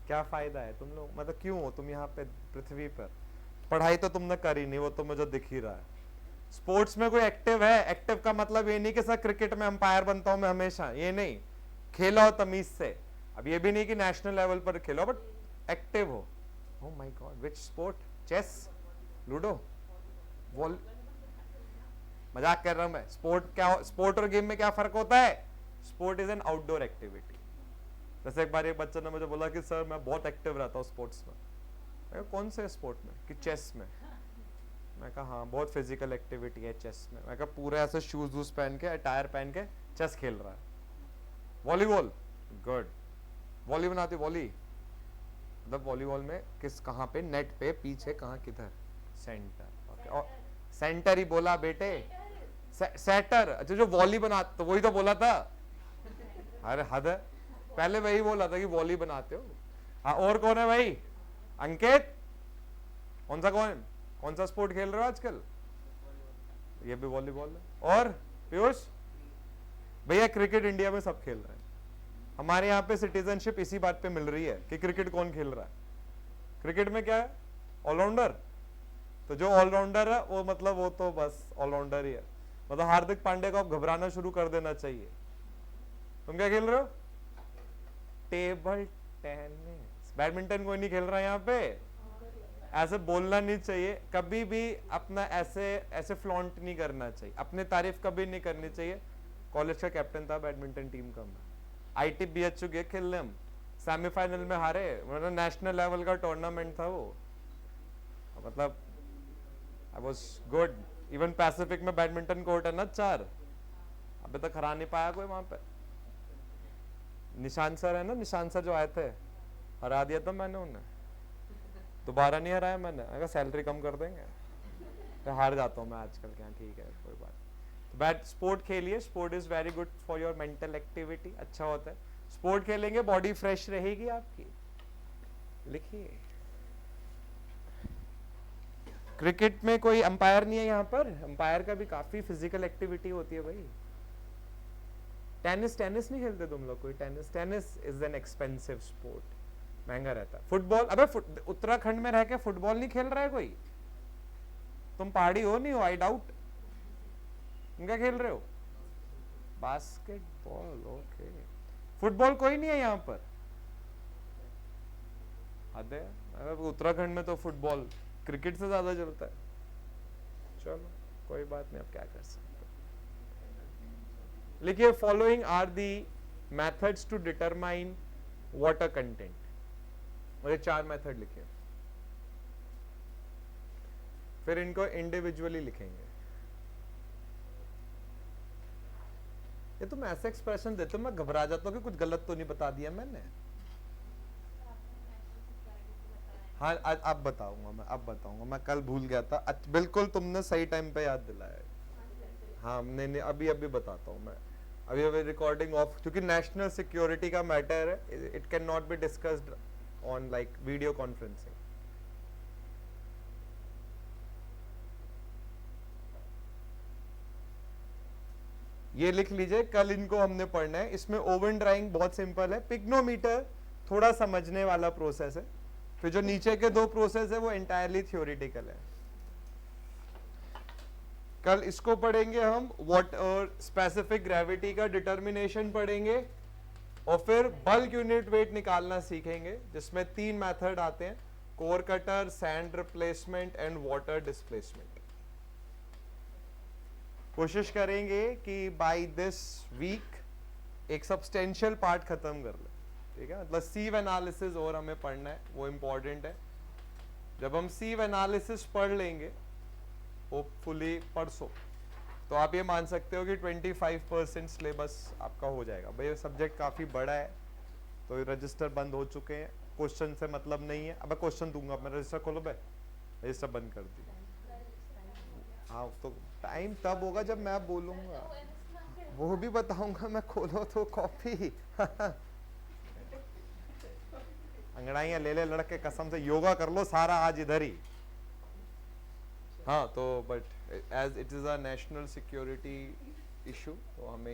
क्या फायदा है तुम लोग, मतलब क्यों हो तुम यहाँ पे पृथ्वी पर। पढ़ाई तो तुमने करी नहीं, वो तो मुझे दिख ही रहा है। स्पोर्ट्स में कोई एक्टिव है, एक्टिव का मतलब ये नहीं कि सर क्रिकेट में अंपायर बनता हूं मैं हमेशा, ये नहीं। खेला हो तमीज से। अब ये भी नहीं कि नेशनल लेवल पर खेलो, बट एक्टिव हो। Oh my god, which sport? Chess, ludo, wall, मजाक कर रहा हूं मैं। स्पोर्ट और गेम में क्या फर्क होता है? Sport is an outdoor activity. जैसे एक बार एक बच्चा ने मुझे बोला कि सर मैं बहुत एक्टिव रहता हूँ स्पोर्ट्स में। कौन से स्पोर्ट में? कि चेस में। मैं कहा हाँ, बहुत फिजिकल एक्टिविटी है चेस में। मैं कहा पूरे ऐसे शूज वूज पहन के, टायर पहन के चेस खेल रहा है। Volleyball, good. वॉली बनाती, वॉली मतलब वॉलीबॉल में किस, कहाँ पे? नेट पे, पीछे, कहाँ, किधर? सेंटर। ओके, और सेंटर ही बोला बेटे, सेटर। अच्छा, जो वॉली बना, तो वही तो बोला था। अरे हद है, पहले वही बोला था कि वॉली बनाते हो। हाँ, और कौन है भाई? अंकित, कौन सा स्पोर्ट खेल रहे हो आजकल? ये भी वॉलीबॉल है। और पीयूष भैया, क्रिकेट इंडिया में सब खेल रहे हैं। हमारे यहाँ पे सिटीजनशिप इसी बात पे मिल रही है कि क्रिकेट कौन खेल रहा है। क्रिकेट में क्या है? ऑलराउंडर। तो जो ऑलराउंडर है वो मतलब वो तो बस ऑलराउंडर ही है। मतलब हार्दिक पांड्या को आप घबराना शुरू कर देना चाहिए। तुम क्या खेल रहे हो? Table tennis. बैडमिंटन कोई नहीं खेल रहा है यहाँ पे। ऐसे बोलना नहीं चाहिए कभी भी, अपना ऐसे ऐसे फ्लॉन्ट नहीं करना चाहिए, अपने तारीफ कभी नहीं करनी चाहिए। कॉलेज का कैप्टन था बैडमिंटन टीम का मैं, ITBHU गए खेलने हम, सेमीफाइनल में हारे, मतलब नेशनल लेवल का टूर्नामेंट था वो, मतलब I was good. Even Pacific में बैडमिंटन कोर्ट है ना 4, अभी तक हरा नहीं पाया कोई वहां पे। निशान सर है ना, निशान सर जो आए थे, हरा दिया था मैंने उन्हें, दोबारा नहीं हराया मैंने, अगर सैलरी कम कर देंगे तो हार जाता हूँ मैं आजकल, क्या ठीक है कोई बात। तो बैट स्पोर्ट खेलिए, sport is very good for your mental activity, अच्छा होता है। स्पोर्ट खेलेंगे बॉडी फ्रेश रहेगी आपकी। लिखिए क्रिकेट में कोई अंपायर नहीं है यहाँ पर, अंपायर का भी काफी फिजिकल एक्टिविटी होती है भाई। टेनिस नहीं खेलते तुम लोग कोई? Tennis is an expensive sport, महंगा रहता है। फुटबॉल, अबे उत्तराखंड में रह के फुटबॉल नहीं खेल रहा है कोई? तुम पहाड़ी हो नहीं हो? I doubt. क्या खेल रहे हो? Basketball, okay. फुटबॉल कोई नहीं है यहाँ पर? अरे उत्तराखंड में तो फुटबॉल क्रिकेट से ज्यादा चलता है। चलो कोई बात नहीं, अब क्या कर सकते। लिखिए following are the methods to determine water content, और ये 4 मेथड लिखे, फिर इनको इंडिविजुअली लिखेंगे। ये तुम ऐसे एक्सप्रेशन देते हो मैं घबरा जाता हूँ कि कुछ गलत तो नहीं बता दिया मैंने। हाँ अब बताऊंगा मैं कल भूल गया था, बिल्कुल तुमने सही टाइम पे याद दिलाया। हाँ नहीं अभी बताता हूँ मैं, अभी रिकॉर्डिंग ऑफ, क्योंकि नेशनल सिक्योरिटी का मैटर है, it can not be discussed on like video conferencing. ये लिख लीजिए, कल इनको हमने पढ़ना है। इसमें ओवन ड्राइंग बहुत सिंपल है, पिग्नोमीटर थोड़ा समझने वाला प्रोसेस है, फिर जो नीचे के 2 प्रोसेस है वो एंटायरली थ्योरेटिकल है। कल इसको पढ़ेंगे हम, वाटर स्पेसिफिक ग्रेविटी का डिटर्मिनेशन पढ़ेंगे, और फिर बल्क यूनिट वेट निकालना सीखेंगे, जिसमें 3 मेथड आते हैं, core cutter, sand replacement and water displacement. कोशिश करेंगे कि बाय दिस वीक एक सब्सटेंशियल पार्ट खत्म कर ले, ठीक है? मतलब सीव एनालिसिस और हमें पढ़ना है, वो इंपॉर्टेंट है। जब हम सीव एनालिसिस पढ़ लेंगे होपफुली परसों, तो आप ये मान सकते हो कि 25% सिलेबस आपका हो जाएगा। भाई सब्जेक्ट काफी बड़ा है, तो रजिस्टर बंद हो चुके हैं, क्वेश्चन से मतलब नहीं है। अब क्वेश्चन दूंगा मैं, रजिस्टर खोलो भाई, रजिस्टर बंद कर दी। हाँ तो टाइम तब होगा जब मैं बोलूंगा, वो भी बताऊंगा मैं, खोलो तो कॉपी। अंगड़ाइयां ले लड़के, कसम से योगा कर लो सारा आज इधर ही। हाँ तो but as it is a national security issue, तो हमें